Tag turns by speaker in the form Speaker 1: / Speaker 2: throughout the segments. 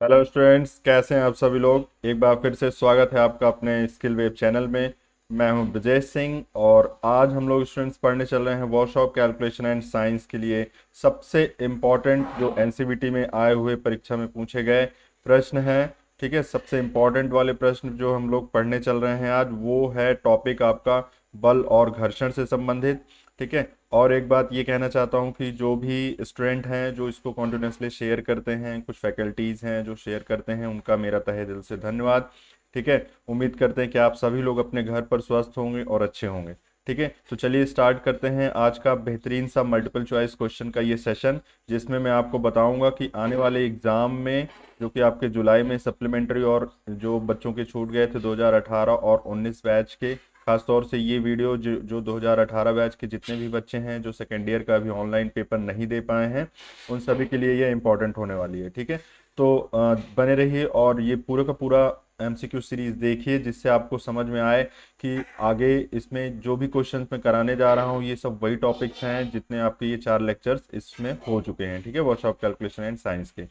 Speaker 1: Hello students, कैसे हैं आप सभी लोग। एक बार फिर से स्वागत है आपका अपने स्किल वेब चैनल में। मैं हूं ब्रजेश सिंह और आज हम लोग स्टूडेंट्स पढ़ने चल रहे हैं वर्कशॉप कैलकुलेशन एंड साइंस के लिए सबसे इम्पॉर्टेंट जो एनसीईआरटी में आए हुए परीक्षा में पूछे गए प्रश्न हैं। ठीक है, सबसे इम्पॉर्टेंट वाले प्रश्न जो हम लोग पढ़ने चल रहे हैं आज वो है टॉपिक आपका बल और घर्षण से संबंधित। ठीक है, और एक बात ये कहना चाहता हूँ कि जो भी स्टूडेंट हैं जो इसको कॉन्टिन्यूसली शेयर करते हैं, कुछ फैकल्टीज़ हैं जो शेयर करते हैं, उनका मेरा तहे दिल से धन्यवाद। ठीक है, उम्मीद करते हैं कि आप सभी लोग अपने घर पर स्वस्थ होंगे और अच्छे होंगे। ठीक है, तो चलिए स्टार्ट करते हैं आज का बेहतरीन सा मल्टीपल चॉइस क्वेश्चन का ये सेशन, जिसमें मैं आपको बताऊंगा कि आने वाले एग्ज़ाम में जो कि आपके जुलाई में सप्लीमेंट्री और जो बच्चों के छूट गए थे 2018 और 19 बैच के, खासतौर से ये वीडियो जो 2018 बैच के जितने भी बच्चे हैं जो सेकेंड ईयर का अभी ऑनलाइन पेपर नहीं दे पाए हैं, उन सभी के लिए ये इंपॉर्टेंट होने वाली है। ठीक है, तो बने रहिए और ये पूरा का पूरा एमसीक्यू सीरीज देखिए, जिससे आपको समझ में आए कि आगे इसमें जो भी क्वेश्चंस मैं कराने जा रहा हूँ ये सब वही टॉपिक्स हैं जितने आपके ये 4 लेक्चर्स इसमें हो चुके हैं। ठीक है, वर्कशॉप कैलकुलेशन एंड साइंस के।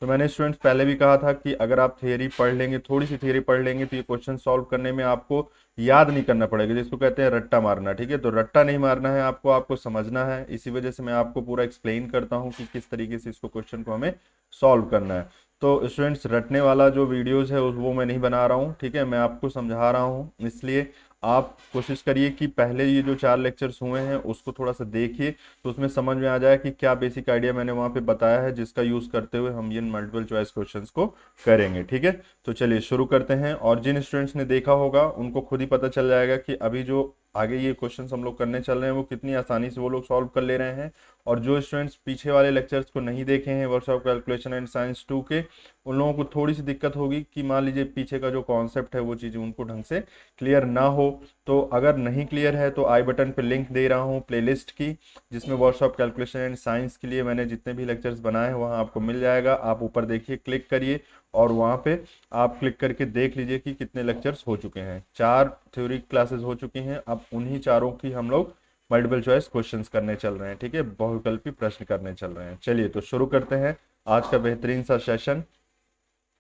Speaker 1: तो मैंने स्टूडेंट्स पहले भी कहा था कि अगर आप थियरी पढ़ लेंगे, थोड़ी सी थियरी पढ़ लेंगे, तो ये क्वेश्चन सॉल्व करने में आपको याद नहीं करना पड़ेगा, जिसको कहते हैं रट्टा मारना। ठीक है, तो रट्टा नहीं मारना है आपको, आपको समझना है। इसी वजह से मैं आपको पूरा एक्सप्लेन करता हूँ कि किस तरीके से इसको क्वेश्चन को हमें सॉल्व करना है। तो स्टूडेंट्स, रटने वाला जो वीडियोस है वो मैं नहीं बना रहा हूँ। ठीक है, मैं आपको समझा रहा हूँ, इसलिए आप कोशिश करिए कि पहले ये जो 4 लेक्चर्स हुए हैं उसको थोड़ा सा देखिए, तो उसमें समझ में आ जाए कि क्या बेसिक आइडिया मैंने वहाँ पे बताया है, जिसका यूज़ करते हुए हम ये मल्टीपल चॉइस क्वेश्चंस को करेंगे। ठीक है, तो चलिए शुरू करते हैं। और जिन स्टूडेंट्स ने देखा होगा उनको खुद ही पता चल जाएगा कि अभी जो आगे ये क्वेश्चंस हम लोग करने चल रहे हैं वो कितनी आसानी से वो लोग सॉल्व कर ले रहे हैं। और जो स्टूडेंट्स पीछे वाले लेक्चर्स को नहीं देखे हैं वर्कशॉप कैलकुलेशन एंड साइंस 2 के, उन लोगों को थोड़ी सी दिक्कत होगी कि मान लीजिए पीछे का जो कॉन्सेप्ट है वो चीज़ उनको ढंग से क्लियर ना हो। तो अगर नहीं क्लियर है तो आई बटन पे लिंक दे रहा हूँ प्लेलिस्ट की, जिसमें वर्कशॉप कैलकुलेशन एंड साइंस के लिए मैंने जितने भी लेक्चर्स बनाए हैं वहाँ आपको मिल जाएगा। आप ऊपर देखिए, क्लिक करिए और वहाँ पे आप क्लिक करके देख लीजिए कि कितने लेक्चर्स हो चुके हैं। 4 थ्योरी क्लासेस हो चुकी हैं, अब उन्हीं चारों की हम लोग मल्टीपल चॉइस क्वेश्चंस करने चल रहे हैं। ठीक है, बहुविकल्पी प्रश्न करने चल रहे हैं। चलिए तो शुरू करते हैं आज का बेहतरीन सा सेशन,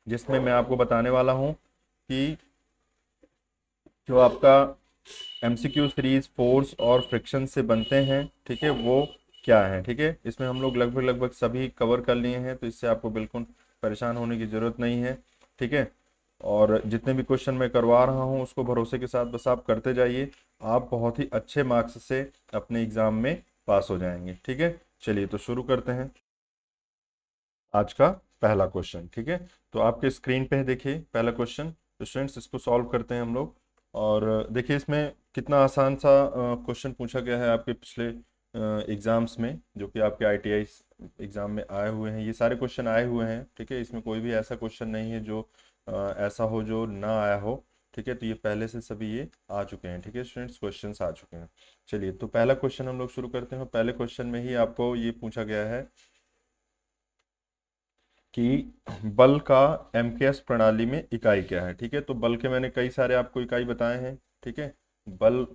Speaker 1: जिसमें मैं आपको बताने वाला हूँ कि जो आपका एमसीक्यू सीरीज फोर्स और फ्रिक्शन से बनते हैं, ठीक है, वो क्या है। ठीक है, इसमें हम लोग लगभग लगभग सभी कवर कर लिए हैं, तो इससे आपको बिल्कुल परेशान होने की ज़रूरत नहीं है। ठीक है, और जितने भी क्वेश्चन मैं करवा रहा हूँ उसको भरोसे के साथ बस आप करते जाइए, आप बहुत ही अच्छे मार्क्स से अपने एग्ज़ाम में पास हो जाएंगे। ठीक है, चलिए तो शुरू करते हैं आज का पहला क्वेश्चन। ठीक है, तो आपके स्क्रीन पे है, देखिए पहला क्वेश्चन। तो स्टूडेंट्स इसको सॉल्व करते हैं हम लोग। और देखिए इसमें कितना आसान सा क्वेश्चन पूछा गया है आपके पिछले एग्जाम्स में, जो कि आपके आईटीआई एग्जाम में आए हुए हैं। ये सारे क्वेश्चन आए हुए हैं। ठीक है, इसमें कोई भी ऐसा क्वेश्चन नहीं है जो ऐसा हो जो ना आया हो। ठीक है, तो ये पहले से सभी ये आ चुके हैं। ठीक है स्टूडेंट्स, क्वेश्चंस आ चुके हैं। चलिए तो पहला क्वेश्चन हम लोग शुरू करते हैं। पहले क्वेश्चन में ही आपको ये पूछा गया है कि बल का एमकेएस प्रणाली में इकाई क्या है। ठीक है, तो बल के मैंने कई सारे आपको इकाई बताए हैं। ठीक है, बल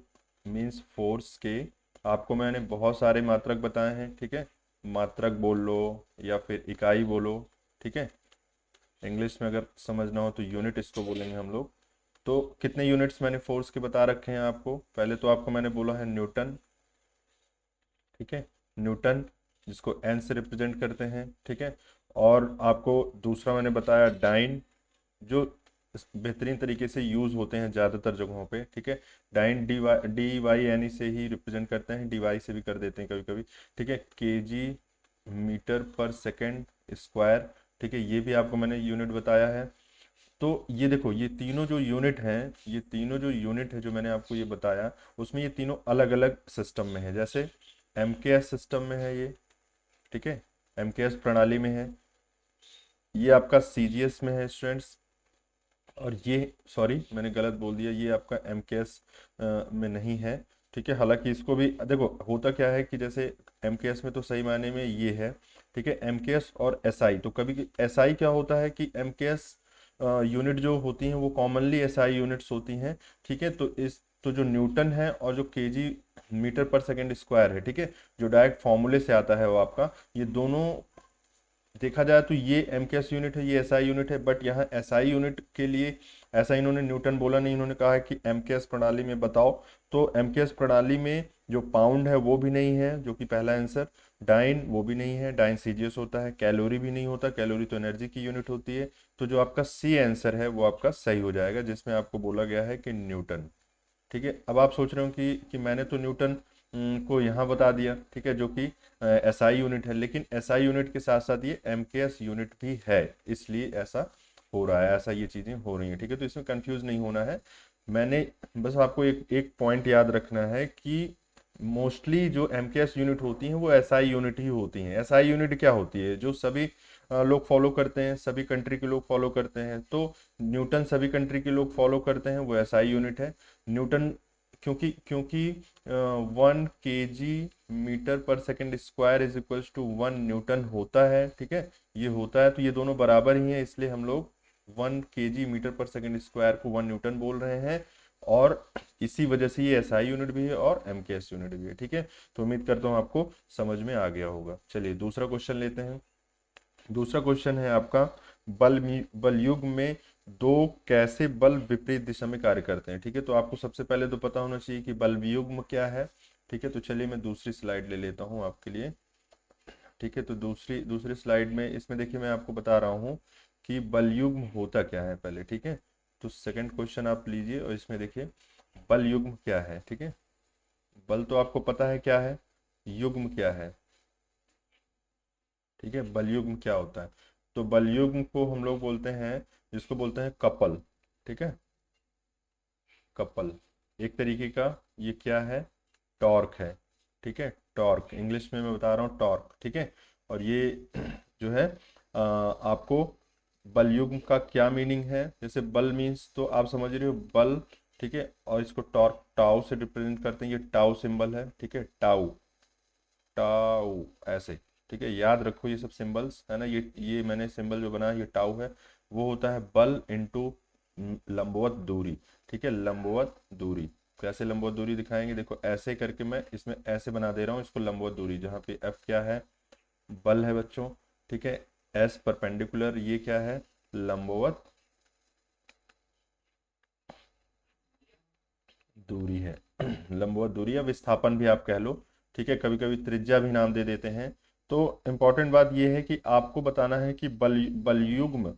Speaker 1: मींस फोर्स के आपको मैंने बहुत सारे मात्रक बताए हैं। ठीक है, मात्रक बोल लो या फिर इकाई बोलो। ठीक है, इंग्लिश में अगर समझना हो तो यूनिट इसको बोलेंगे हम लोग। तो कितने यूनिट्स मैंने फोर्स के बता रखे हैं आपको। पहले तो आपको मैंने बोला है न्यूटन। ठीक है, न्यूटन, जिसको एन से रिप्रेजेंट करते हैं। ठीक है, और आपको दूसरा मैंने बताया डाइन, जो बेहतरीन तरीके से यूज़ होते हैं ज़्यादातर जगहों पे। ठीक है, डाइन डी वाई एन से ही रिप्रेजेंट करते हैं, डी वाई से भी कर देते हैं कभी कभी। ठीक है, केजी मीटर पर सेकंड स्क्वायर। ठीक है, ये भी आपको मैंने यूनिट बताया है। तो ये देखो, ये तीनों जो यूनिट हैं, ये तीनों जो यूनिट है जो मैंने आपको ये बताया, उसमें ये तीनों अलग अलग सिस्टम में है। जैसे एमकेएस सिस्टम में है ये। ठीक है, एमकेएस प्रणाली में है। ये आपका सीजीएस में है स्टूडेंट्स। और ये, सॉरी मैंने गलत बोल दिया, ये आपका एमकेएस में नहीं है। ठीक है, हालांकि इसको भी देखो, होता क्या है कि जैसे एमकेएस में तो सही मायने में ये है। ठीक है, एमकेएस और एसआई, तो कभी एसआई क्या होता है कि एमकेएस यूनिट जो होती हैं वो कॉमनली एसआई यूनिट्स होती हैं। ठीक है, तो जो न्यूटन है और जो केजी मीटर पर सेकंड स्क्वायर है, ठीक है, जो डायरेक्ट फॉर्मूले से आता है वो आपका, ये दोनों देखा जाए तो ये एमकेएस यूनिट है, ये एसआई यूनिट है, बट यहाँ एसआई यूनिट के लिए ऐसा इन्होंने न्यूटन बोला नहीं, इन्होंने कहा है कि एमकेएस प्रणाली में बताओ। तो एमकेएस प्रणाली में जो पाउंड है वो भी नहीं है, जो कि पहला आंसर। डाइन वो भी नहीं है, डाइन सीजीएस होता है। कैलोरी भी नहीं होता, कैलोरी तो एनर्जी की यूनिट होती है। तो जो आपका सी आंसर है वो आपका सही हो जाएगा, जिसमें आपको बोला गया है कि न्यूटन। ठीक है, अब आप सोच रहे हो कि मैंने तो न्यूटन को यहाँ बता दिया, ठीक है, जो कि एसआई यूनिट है, लेकिन एसआई यूनिट के साथ साथ ये एमकेएस यूनिट भी है, इसलिए ऐसा हो रहा है, ऐसा ये चीज़ें हो रही हैं। ठीक है, तो इसमें कंफ्यूज नहीं होना है। मैंने बस आपको एक एक पॉइंट याद रखना है कि मोस्टली जो एमकेएस यूनिट होती हैं वो एसआई यूनिट ही होती हैं। एसआई यूनिट क्या होती है, जो सभी लोग फॉलो करते हैं, सभी कंट्री के लोग फॉलो करते हैं। तो न्यूटन सभी कंट्री के लोग फॉलो करते हैं, वो एसआई यूनिट है। न्यूटन क्योंकि क्योंकि 1 kg/s² is equals to 1 Newton होता है। ठीक है, ये होता है, तो ये दोनों बराबर ही हैं, इसलिए हम लोग 1 kg/s² को 1 न्यूटन बोल रहे हैं। और इसी वजह से ये एसआई यूनिट भी है और एमकेएस यूनिट भी है। ठीक है, तो उम्मीद करता हूँ आपको समझ में आ गया होगा। चलिए दूसरा क्वेश्चन लेते हैं। दूसरा क्वेश्चन है आपका, बल युग में दो कैसे बल विपरीत दिशा में कार्य करते हैं। ठीक है, तो आपको सबसे पहले तो पता होना चाहिए कि बल युग्म क्या है। ठीक है, तो चलिए मैं दूसरी स्लाइड ले लेता हूँ आपके लिए। ठीक है, तो दूसरी दूसरी स्लाइड में इसमें देखिए मैं आपको बता रहा हूँ कि बल युग्म होता क्या है पहले। ठीक है, तो सेकंड क्वेश्चन आप लीजिए और इसमें देखिए बल युग्म क्या है। ठीक है, बल तो आपको पता है क्या है, युग्म क्या है। ठीक है, बलयुग्म क्या होता है, तो बलयुग्म को हम लोग बोलते हैं, जिसको बोलते हैं कपल। ठीक है, कपल एक तरीके का ये क्या है, टॉर्क है। ठीक है, टॉर्क इंग्लिश में मैं बता रहा हूँ टॉर्क। ठीक है, और ये जो है आपको बलयुग्म का क्या मीनिंग है, जैसे बल मीन्स तो आप समझ रहे हो बल। ठीक है, और इसको टॉर्क टाउ से रिप्रेजेंट करते हैं, ये टाउ सिंबल है। ठीक है, टाउ टाउ ऐसे। ठीक है, याद रखो ये सब सिंबल्स है ना, ये मैंने सिंबल जो बनाया ये टाउ है। वो होता है बल इनटू लंबवत दूरी। ठीक है, लंबवत दूरी कैसे लंबवत दूरी दिखाएंगे, देखो ऐसे करके मैं इसमें ऐसे बना दे रहा हूँ इसको लंबवत दूरी, जहाँ पे एफ क्या है, बल है बच्चों। ठीक है, एस परपेंडिकुलर, ये क्या है, लंबवत दूरी है। लंबवत दूरी या विस्थापन भी आप कह लो। ठीक है, कभी कभी त्रिज्या भी नाम दे देते हैं। तो इम्पोर्टेंट बात यह है कि आपको बताना है कि बलयुग्म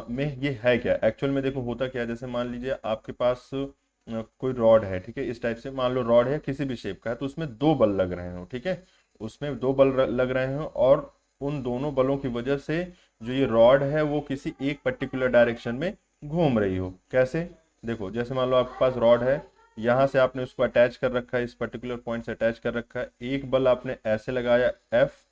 Speaker 1: में ये है क्या एक्चुअल में। देखो होता क्या है, जैसे मान लीजिए आपके पास कोई रॉड है। ठीक है, इस टाइप से मान लो रॉड है, किसी भी शेप का है, तो उसमें दो बल लग रहे हो। ठीक है, उसमें दो बल लग रहे हो, और उन दोनों बलों की वजह से जो ये रॉड है वो किसी एक पर्टिकुलर डायरेक्शन में घूम रही हो। कैसे, देखो जैसे मान लो आपके पास रॉड है, यहाँ से आपने उसको अटैच कर रखा है, इस पर्टिकुलर पॉइंट से अटैच कर रखा है। एक बल आपने ऐसे लगाया एफ।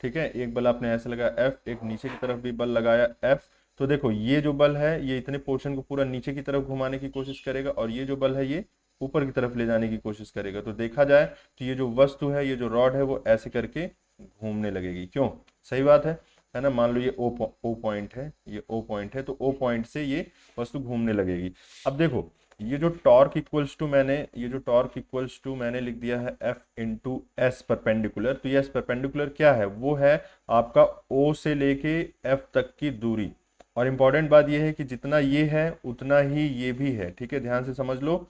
Speaker 1: ठीक है, एक बल आपने ऐसे लगाया एफ, एक नीचे की तरफ भी बल लगाया एफ। तो देखो ये जो बल है ये इतने पोर्शन को पूरा नीचे की तरफ घुमाने की कोशिश करेगा, और ये जो बल है ये ऊपर की तरफ ले जाने की कोशिश करेगा। तो देखा जाए तो ये जो वस्तु है, ये जो रॉड है, वो ऐसे करके घूमने लगेगी। क्यों, सही बात है ना। मान लो ये ओ पॉइंट है, ये ओ पॉइंट है, तो ओ पॉइंट से ये वस्तु घूमने लगेगी। अब देखो ये जो टॉर्क इक्वल्स टू मैंने लिख दिया है एफ इंटू एस परपेंडिकुलर। तो ये एस परपेंडिकुलर क्या है, वो है आपका ओ से लेके एफ तक की दूरी। और इंपॉर्टेंट बात ये है कि जितना ये है उतना ही ये भी है। ठीक है, ध्यान से समझ लो,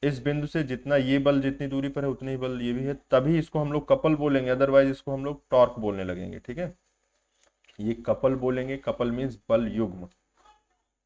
Speaker 1: इस बिंदु से जितना ये बल जितनी दूरी पर है उतनी ही बल ये भी है, तभी इसको हम लोग कपल बोलेंगे, अदरवाइज इसको हम लोग टॉर्क बोलने लगेंगे। ठीक है, ये कपल बोलेंगे, कपल मीन्स बल युग्म।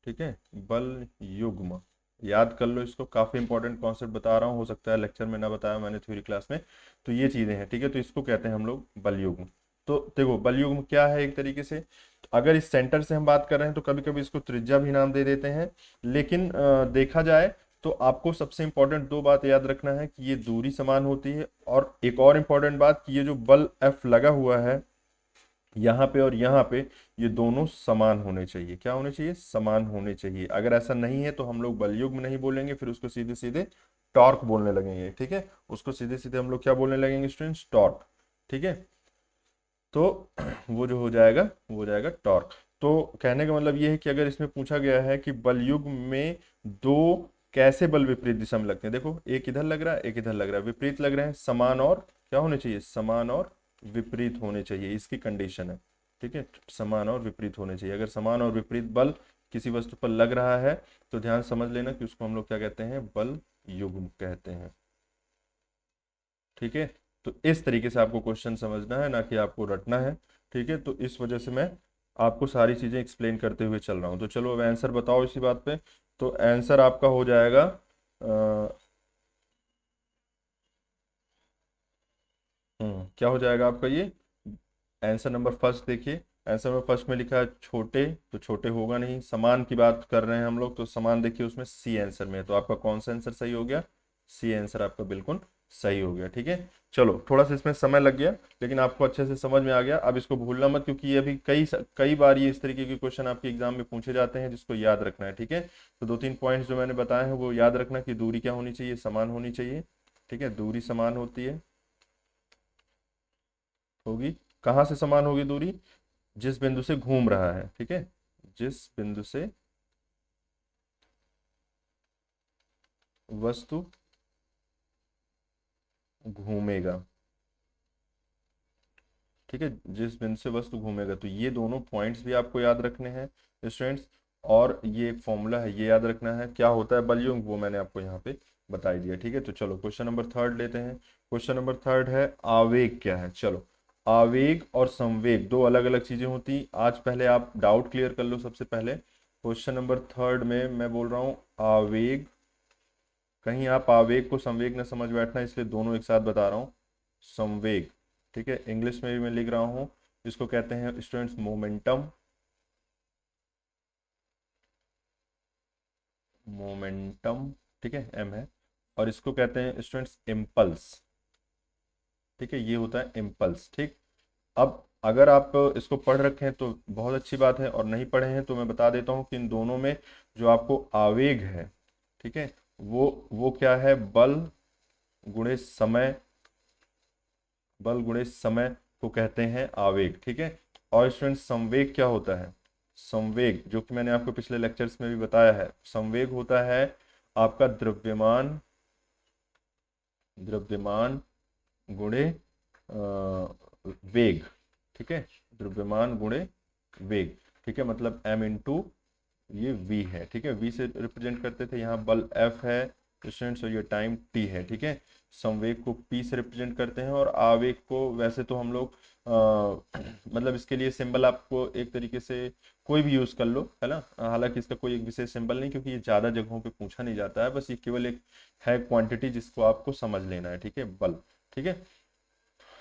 Speaker 1: ठीक है, बल युग्म याद कर लो इसको, काफी इंपॉर्टेंट कॉन्सेप्ट बता रहा हूँ, हो सकता है लेक्चर में ना बताया मैंने थ्योरी क्लास में। तो ये चीजें हैं। ठीक है, तो इसको कहते हैं हम लोग बल युग्म। तो देखो बल युग्म क्या है एक तरीके से, तो अगर इस सेंटर से हम बात कर रहे हैं तो कभी कभी इसको त्रिज्या भी नाम दे देते हैं। लेकिन देखा जाए तो आपको सबसे इंपॉर्टेंट दो बात याद रखना है कि ये दूरी समान होती है, और एक और इंपॉर्टेंट बात कि ये जो बल एफ लगा हुआ है यहाँ पे और यहाँ पे, ये दोनों समान होने चाहिए। क्या होने चाहिए, समान होने चाहिए। अगर ऐसा नहीं है तो हम लोग बलयुग्म नहीं बोलेंगे, फिर उसको सीधे सीधे टॉर्क बोलने लगेंगे। ठीक है, उसको सीधे सीधे हम लोग क्या बोलने लगेंगे स्टूडेंट्स, टॉर्क। ठीक है, तो वो जो वो हो जाएगा टॉर्क। तो कहने का मतलब ये है कि अगर इसमें पूछा गया है कि बलयुग्म में दो कैसे बल विपरीत दिशा में लगते हैं, देखो एक इधर लग रहा है एक इधर लग रहा है, विपरीत लग रहे हैं, समान और क्या होने चाहिए, समान और विपरीत होने चाहिए, इसकी कंडीशन है। ठीक है, समान और विपरीत होने चाहिए। अगर समान और विपरीत बल किसी वस्तु पर लग रहा है तो ध्यान समझ लेना कि उसको हम लोग क्या कहते हैं, बल युग्म कहते हैं। ठीक है, तो इस तरीके से आपको क्वेश्चन समझना है, ना कि आपको रटना है। ठीक है, तो इस वजह से मैं आपको सारी चीजें एक्सप्लेन करते हुए चल रहा हूँ। तो चलो अब आंसर बताओ इसी बात पे। तो आंसर आपका हो जाएगा क्या हो जाएगा आपका ये आंसर नंबर फर्स्ट। देखिए आंसर नंबर फर्स्ट में लिखा है छोटे, तो छोटे होगा नहीं। समान की बात कर रहे हैं हम लोग, तो समान देखिए उसमें सी आंसर में है। तो आपका कौन सा आंसर सही हो गया, सी आंसर आपका बिल्कुल सही हो गया। ठीक है, चलो थोड़ा सा इसमें समय लग गया, लेकिन आपको अच्छे से समझ में आ गया। अब इसको भूलना मत, क्योंकि ये अभी कई कई बार ये इस तरीके के क्वेश्चन आपके एग्जाम में पूछे जाते हैं, जिसको याद रखना है। ठीक है, तो दो तीन पॉइंट्स जो मैंने बताए हैं वो याद रखना कि दूरी क्या होनी चाहिए, समान होनी चाहिए। ठीक है, दूरी समान होती है, होगी। कहाँ से समान होगी दूरी, जिस बिंदु से घूम रहा है। ठीक है, जिस बिंदु से वस्तु घूमेगा। ठीक है, जिस बिंदु से वस्तु घूमेगा। तो ये दोनों पॉइंट्स भी आपको याद रखने हैं स्टूडेंट्स। और ये एक फॉर्मूला है, ये याद रखना है। क्या होता है बलयुग, वो मैंने आपको यहाँ पे बता ही दिया। ठीक है, तो चलो क्वेश्चन नंबर थर्ड लेते हैं। क्वेश्चन नंबर थर्ड है आवेग क्या है। चलो, आवेग और संवेग दो अलग अलग चीजें होती। आज पहले आप डाउट क्लियर कर लो सबसे पहले। क्वेश्चन नंबर थर्ड में मैं बोल रहा हूँ आवेग, कहीं आप आवेग को संवेग न समझ बैठना, इसलिए दोनों एक साथ बता रहा हूँ। संवेग, ठीक है, इंग्लिश में भी मैं लिख रहा हूँ, इसको कहते हैं स्टूडेंट्स मोमेंटम। मोमेंटम, ठीक है, एम है। और इसको कहते हैं स्टूडेंट्स इम्पल्स। ठीक है, ये होता है इम्पल्स। ठीक, अब अगर आप इसको पढ़ रखे हैं तो बहुत अच्छी बात है, और नहीं पढ़े हैं तो मैं बता देता हूँ कि इन दोनों में जो आपको आवेग है, ठीक है, वो क्या है, बल गुणे समय। बल गुणे समय को कहते हैं आवेग। ठीक है, और स्टूडेंट संवेग क्या होता है, संवेग जो कि मैंने आपको पिछले लेक्चर्स में भी बताया है, संवेग होता है आपका द्रव्यमान, द्रव्यमान गुणे वेग। ठीक है, द्रव्यमान गुणे वेग। ठीक है, मतलब m इंटू ये v है। ठीक है, v से रिप्रेजेंट करते थे, यहाँ बल f है स्टूडेंट्स, और ये टाइम t है। ठीक है, संवेग को p से रिप्रेजेंट करते हैं, और आवेग को वैसे तो हम लोग मतलब इसके लिए सिंबल आपको एक तरीके से कोई भी यूज कर लो, है ना। हालांकि इसका कोई एक विशेष सिंबल नहीं, क्योंकि ये ज्यादा जगहों पे पूछा नहीं जाता है। बस ये केवल एक है क्वांटिटी जिसको आपको समझ लेना है। ठीक है, बल। ठीक है,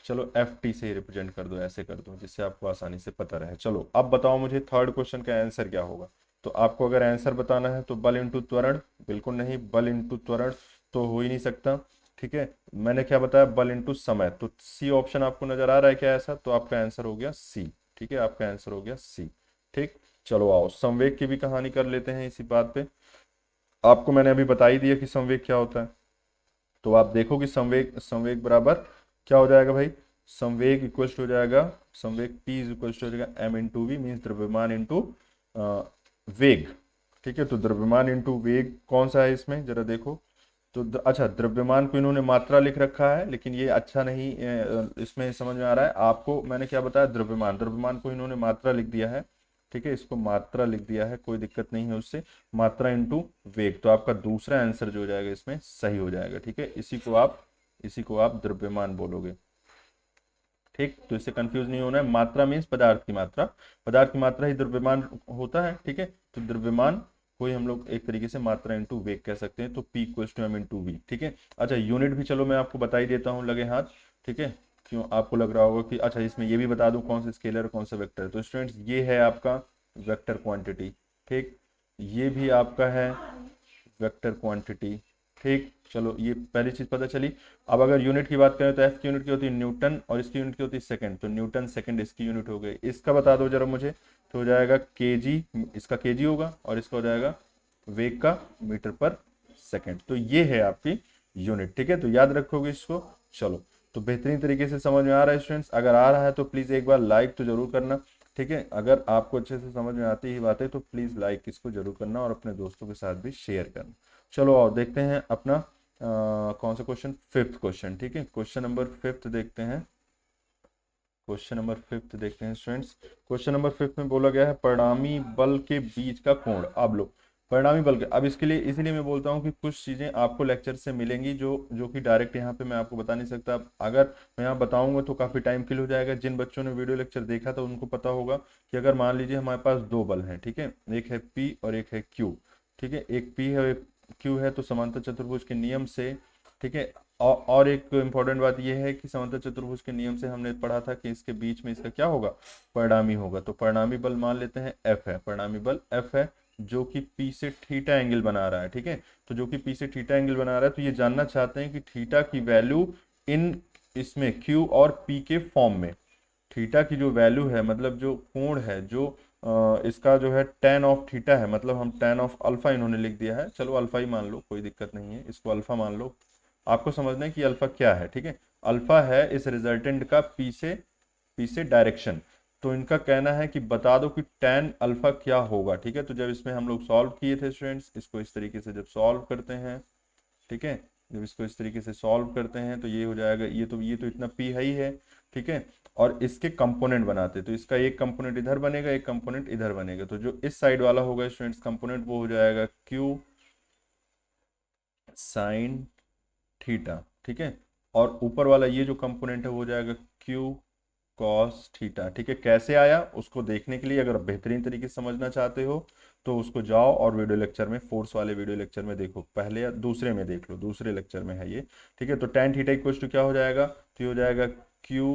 Speaker 1: चलो एफ टी से ही रिप्रेजेंट कर दो, ऐसे कर दो जिससे आपको आसानी से पता रहे। चलो अब बताओ मुझे थर्ड क्वेश्चन का आंसर क्या होगा। तो आपको अगर आंसर बताना है तो बल इंटू त्वरण, बिल्कुल नहीं, बल इंटू त्वरण तो हो ही नहीं सकता। ठीक है, मैंने क्या बताया, बल इंटू समय। तो सी ऑप्शन आपको नजर आ रहा है क्या ऐसा, तो आपका आंसर हो गया सी। ठीक है, आपका आंसर हो गया सी। ठीक, चलो आओ संवेग की भी कहानी कर लेते हैं इसी बात पे। आपको मैंने अभी बता ही दिया कि संवेग क्या होता है। तो आप देखो कि संवेग, संवेग बराबर क्या हो जाएगा भाई, संवेग इक्वल हो जाएगा, संवेग p इज इक्वल हो जाएगा m इंटू वी, मीन्स द्रव्यमान इंटू वेग। ठीक है, तो द्रव्यमान इंटू वेग कौन सा है इसमें, जरा देखो। तो अच्छा, द्रव्यमान को इन्होंने मात्रा लिख रखा है, लेकिन ये अच्छा नहीं इसमें समझ में आ रहा है आपको। मैंने क्या बताया, द्रव्यमान, द्रव्यमान को इन्होंने मात्रा लिख दिया है। ठीक है, इसको मात्रा लिख दिया है, कोई दिक्कत नहीं है उससे। मात्रा इंटू वेग, तो आपका दूसरा आंसर जो हो जाएगा इसमें सही हो जाएगा। ठीक है, इसी को आप द्रव्यमान बोलोगे। ठीक, तो इससे कंफ्यूज नहीं होना है। मात्रा मीन्स पदार्थ की मात्रा, पदार्थ की मात्रा ही द्रव्यमान होता है। ठीक है, तो द्रव्यमान को ही हम लोग एक तरीके से मात्रा इंटू वेग कह सकते हैं। तो P equals to M into V. ठीक है, अच्छा यूनिट भी चलो मैं आपको बता ही देता हूँ लगे हाथ। ठीक है, क्यों आपको लग रहा होगा कि अच्छा इसमें ये भी बता दूं कौन सा स्केलर कौन सा वेक्टर है। तो स्टूडेंट्स ये है आपका वेक्टर क्वांटिटी। ठीक, ये भी आपका है वेक्टर क्वांटिटी। ठीक, चलो ये पहली चीज पता चली। अब अगर यूनिट की बात करें तो एफ की यूनिट की होती है न्यूटन, और इसकी यूनिट की होती है सेकंड। तो न्यूटन सेकंड इसकी यूनिट हो गई। इसका बता दो जरा मुझे, तो हो जाएगा केजी, इसका केजी होगा, और इसका हो जाएगा वेग का मीटर पर सेकंड। तो ये है आपकी यूनिट। ठीक है, तो याद रखोगे इसको। चलो, तो बेहतरीन तरीके से समझ में आ रहा है स्टूडेंट्स। अगर आ रहा है तो प्लीज एक बार लाइक तो जरूर करना। ठीक है, अगर आपको अच्छे से समझ में आती ही बात है तो प्लीज लाइक इसको जरूर करना, और अपने दोस्तों के साथ भी शेयर करना। चलो और देखते हैं अपना कौन सा क्वेश्चन, फिफ्थ क्वेश्चन। ठीक है, क्वेश्चन नंबर फिफ्थ देखते हैं। क्वेश्चन नंबर 5 देखते हैं स्टूडेंट्स। क्वेश्चन नंबर 5 में बोला गया है परिणामी बल के बीच का कोण। अब लो परिणामी बल के, अब इसके लिए इसीलिए मैं बोलता हूँ कि कुछ चीजें आपको लेक्चर से मिलेंगी जो जो कि डायरेक्ट यहाँ पे मैं आपको बता नहीं सकता। अगर मैं यहाँ बताऊंगा तो काफी टाइम किल हो जाएगा। जिन बच्चों ने वीडियो लेक्चर देखा था उनको पता होगा कि अगर मान लीजिए हमारे पास दो बल हैं, ठीक है, एक है पी और एक है क्यू, ठीक है, एक पी है और एक क्यू है, तो समांतर चतुर्भुज के नियम से, ठीक है, और एक इम्पॉर्टेंट बात यह है कि समांतर चतुर्भुज के नियम से हमने पढ़ा था कि इसके बीच में इसका क्या होगा, परिणामी होगा। तो परिणामी बल मान लेते हैं एफ है, परिणामी बल एफ है जो कि पी से थीटा एंगल बना रहा है, ठीक है। तो जो कि पी से थीटा एंगल बना रहा है, तो ये जानना चाहते हैं कि थीटा की वैल्यू इन इसमें क्यू और पी के फॉर्म में, थीटा की जो वैल्यू है, मतलब जो कोण है, जो इसका जो है tan ऑफ थीटा है, मतलब हम tan ऑफ अल्फा इन्होंने लिख दिया है, चलो अल्फा ही मान लो, कोई दिक्कत नहीं है, इसको अल्फा मान लो। आपको समझना है कि अल्फा क्या है, ठीक है। अल्फा है इस रिजल्टेंट का पी से डायरेक्शन। तो इनका कहना है कि बता दो कि tan अल्फा क्या होगा, ठीक है। तो जब इसमें हम लोग सॉल्व किए थे स्टूडेंट्स, इसको इस तरीके से जब सॉल्व करते हैं, ठीक है, जब इसको इस तरीके से सॉल्व करते हैं तो ये हो जाएगा, ये तो इतना पी है ही है, ठीक है। और इसके कंपोनेंट बनाते, तो इसका एक कंपोनेंट इधर बनेगा, एक कंपोनेंट इधर बनेगा, तो जो इस साइड वाला होगा स्टूडेंट्स कंपोनेंट, वो हो जाएगा क्यू साइन थीटा, ठीक है। और ऊपर वाला ये जो कंपोनेंट है वो हो जाएगा क्यू कॉस थीटा, ठीक है। कैसे आया उसको देखने के लिए अगर बेहतरीन तरीके से समझना चाहते हो तो उसको जाओ और वीडियो लेक्चर में, फोर्स वाले वीडियो लेक्चर में देखो, पहले या दूसरे में देख लो, दूसरे लेक्चर में है ये, ठीक है। तो tan थीटा इक्वल टू क्या हो जाएगा, तो ये हो जाएगा क्यू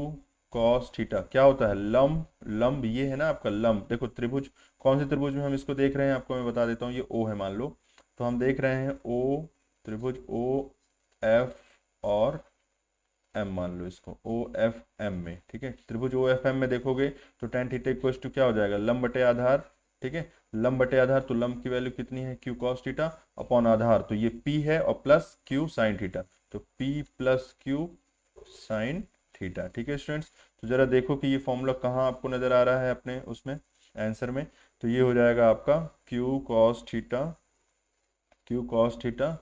Speaker 1: कॉस थीटा। क्या होता है, लंब, लंब ये है ना आपका लंब। देखो त्रिभुज, कौन से त्रिभुज में हम इसको देख रहे हैं, आपको मैं बता देता हूँ, ये ओ है मान लो, तो हम देख रहे हैं ओ, त्रिभुज ओ एफ और एम, मान लो इसको ओ एफ एम में, ठीक है। त्रिभुज ओ एफ एम में देखोगे तो tan थीटा इक्वल टू क्या हो जाएगा, लंब बटे आधार, ठीक है। लंब बटे आधार, तो लंब की वैल्यू कितनी है, क्यू कॉस थीटा अपॉन आधार, तो ये p है, और प्लस क्यू साइन थीटा, तो p plus Q sine theta, ठीक है स्टूडेंट्स। तो जरा देखो कि ये फॉर्मूला कहाँ आपको नजर आ रहा है अपने उसमें आंसर में। तो ये हो जाएगा आपका Q cos theta, Q cos theta,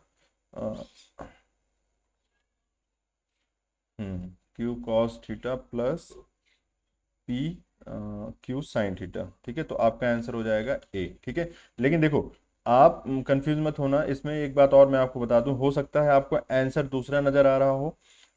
Speaker 1: Q cos theta plus P Q sine theta, ठीक है। तो आपका आंसर हो जाएगा ए, ठीक है। लेकिन देखो आप कंफ्यूज मत होना, इसमें एक बात और मैं आपको बता दूं, हो सकता है आपको आंसर दूसरा नजर आ रहा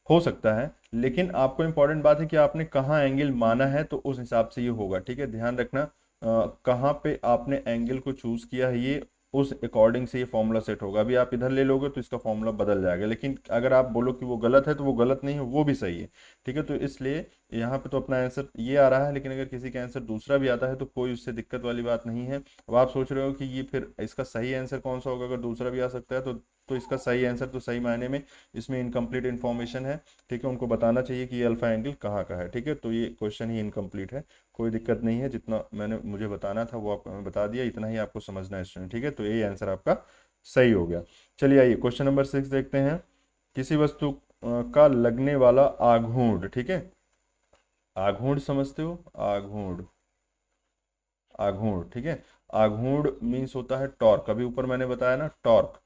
Speaker 1: हो सकता है, लेकिन आपको इंपॉर्टेंट बात है कि आपने कहाँ एंगल माना है, तो उस हिसाब से ये होगा, ठीक है। ध्यान रखना कहाँ पे आपने एंगल को चूज किया है, ये उस अकॉर्डिंग से ये फॉर्मूला सेट होगा। अभी आप इधर ले लोगे तो इसका फॉर्मूला बदल जाएगा, लेकिन अगर आप बोलो कि वो गलत है तो वो गलत नहीं है, वो भी सही है, ठीक है। तो इसलिए यहाँ पे तो अपना आंसर ये आ रहा है, लेकिन अगर किसी का आंसर दूसरा भी आता है तो कोई उससे दिक्कत वाली बात नहीं है। अब आप सोच रहे हो कि ये फिर इसका सही आंसर कौन सा होगा, अगर दूसरा भी आ सकता है तो इसका सही आंसर तो सही मायने में इसमें इनकम्प्लीट इन्फॉर्मेशन है, ठीक है। उनको बताना चाहिए कि ये अल्फा एंगल कहाँ का है, ठीक है। तो ये क्वेश्चन ही इनकम्प्लीट है, कोई दिक्कत नहीं है, जितना मैंने मुझे बताना था वो आपको मैं बता दिया, इतना ही आपको समझना है स्टूडेंट, ठीक है। तो ये आंसर आपका सही हो गया। चलिए आइए क्वेश्चन नंबर 6 देखते हैं। किसी वस्तु का लगने वाला आघूर्ण, ठीक है, आघूर्ण समझते हो, आघूर्ण, आघूर्ण, ठीक है। आघूर्ण मीन्स होता है टॉर्क, अभी ऊपर मैंने बताया ना टॉर्क।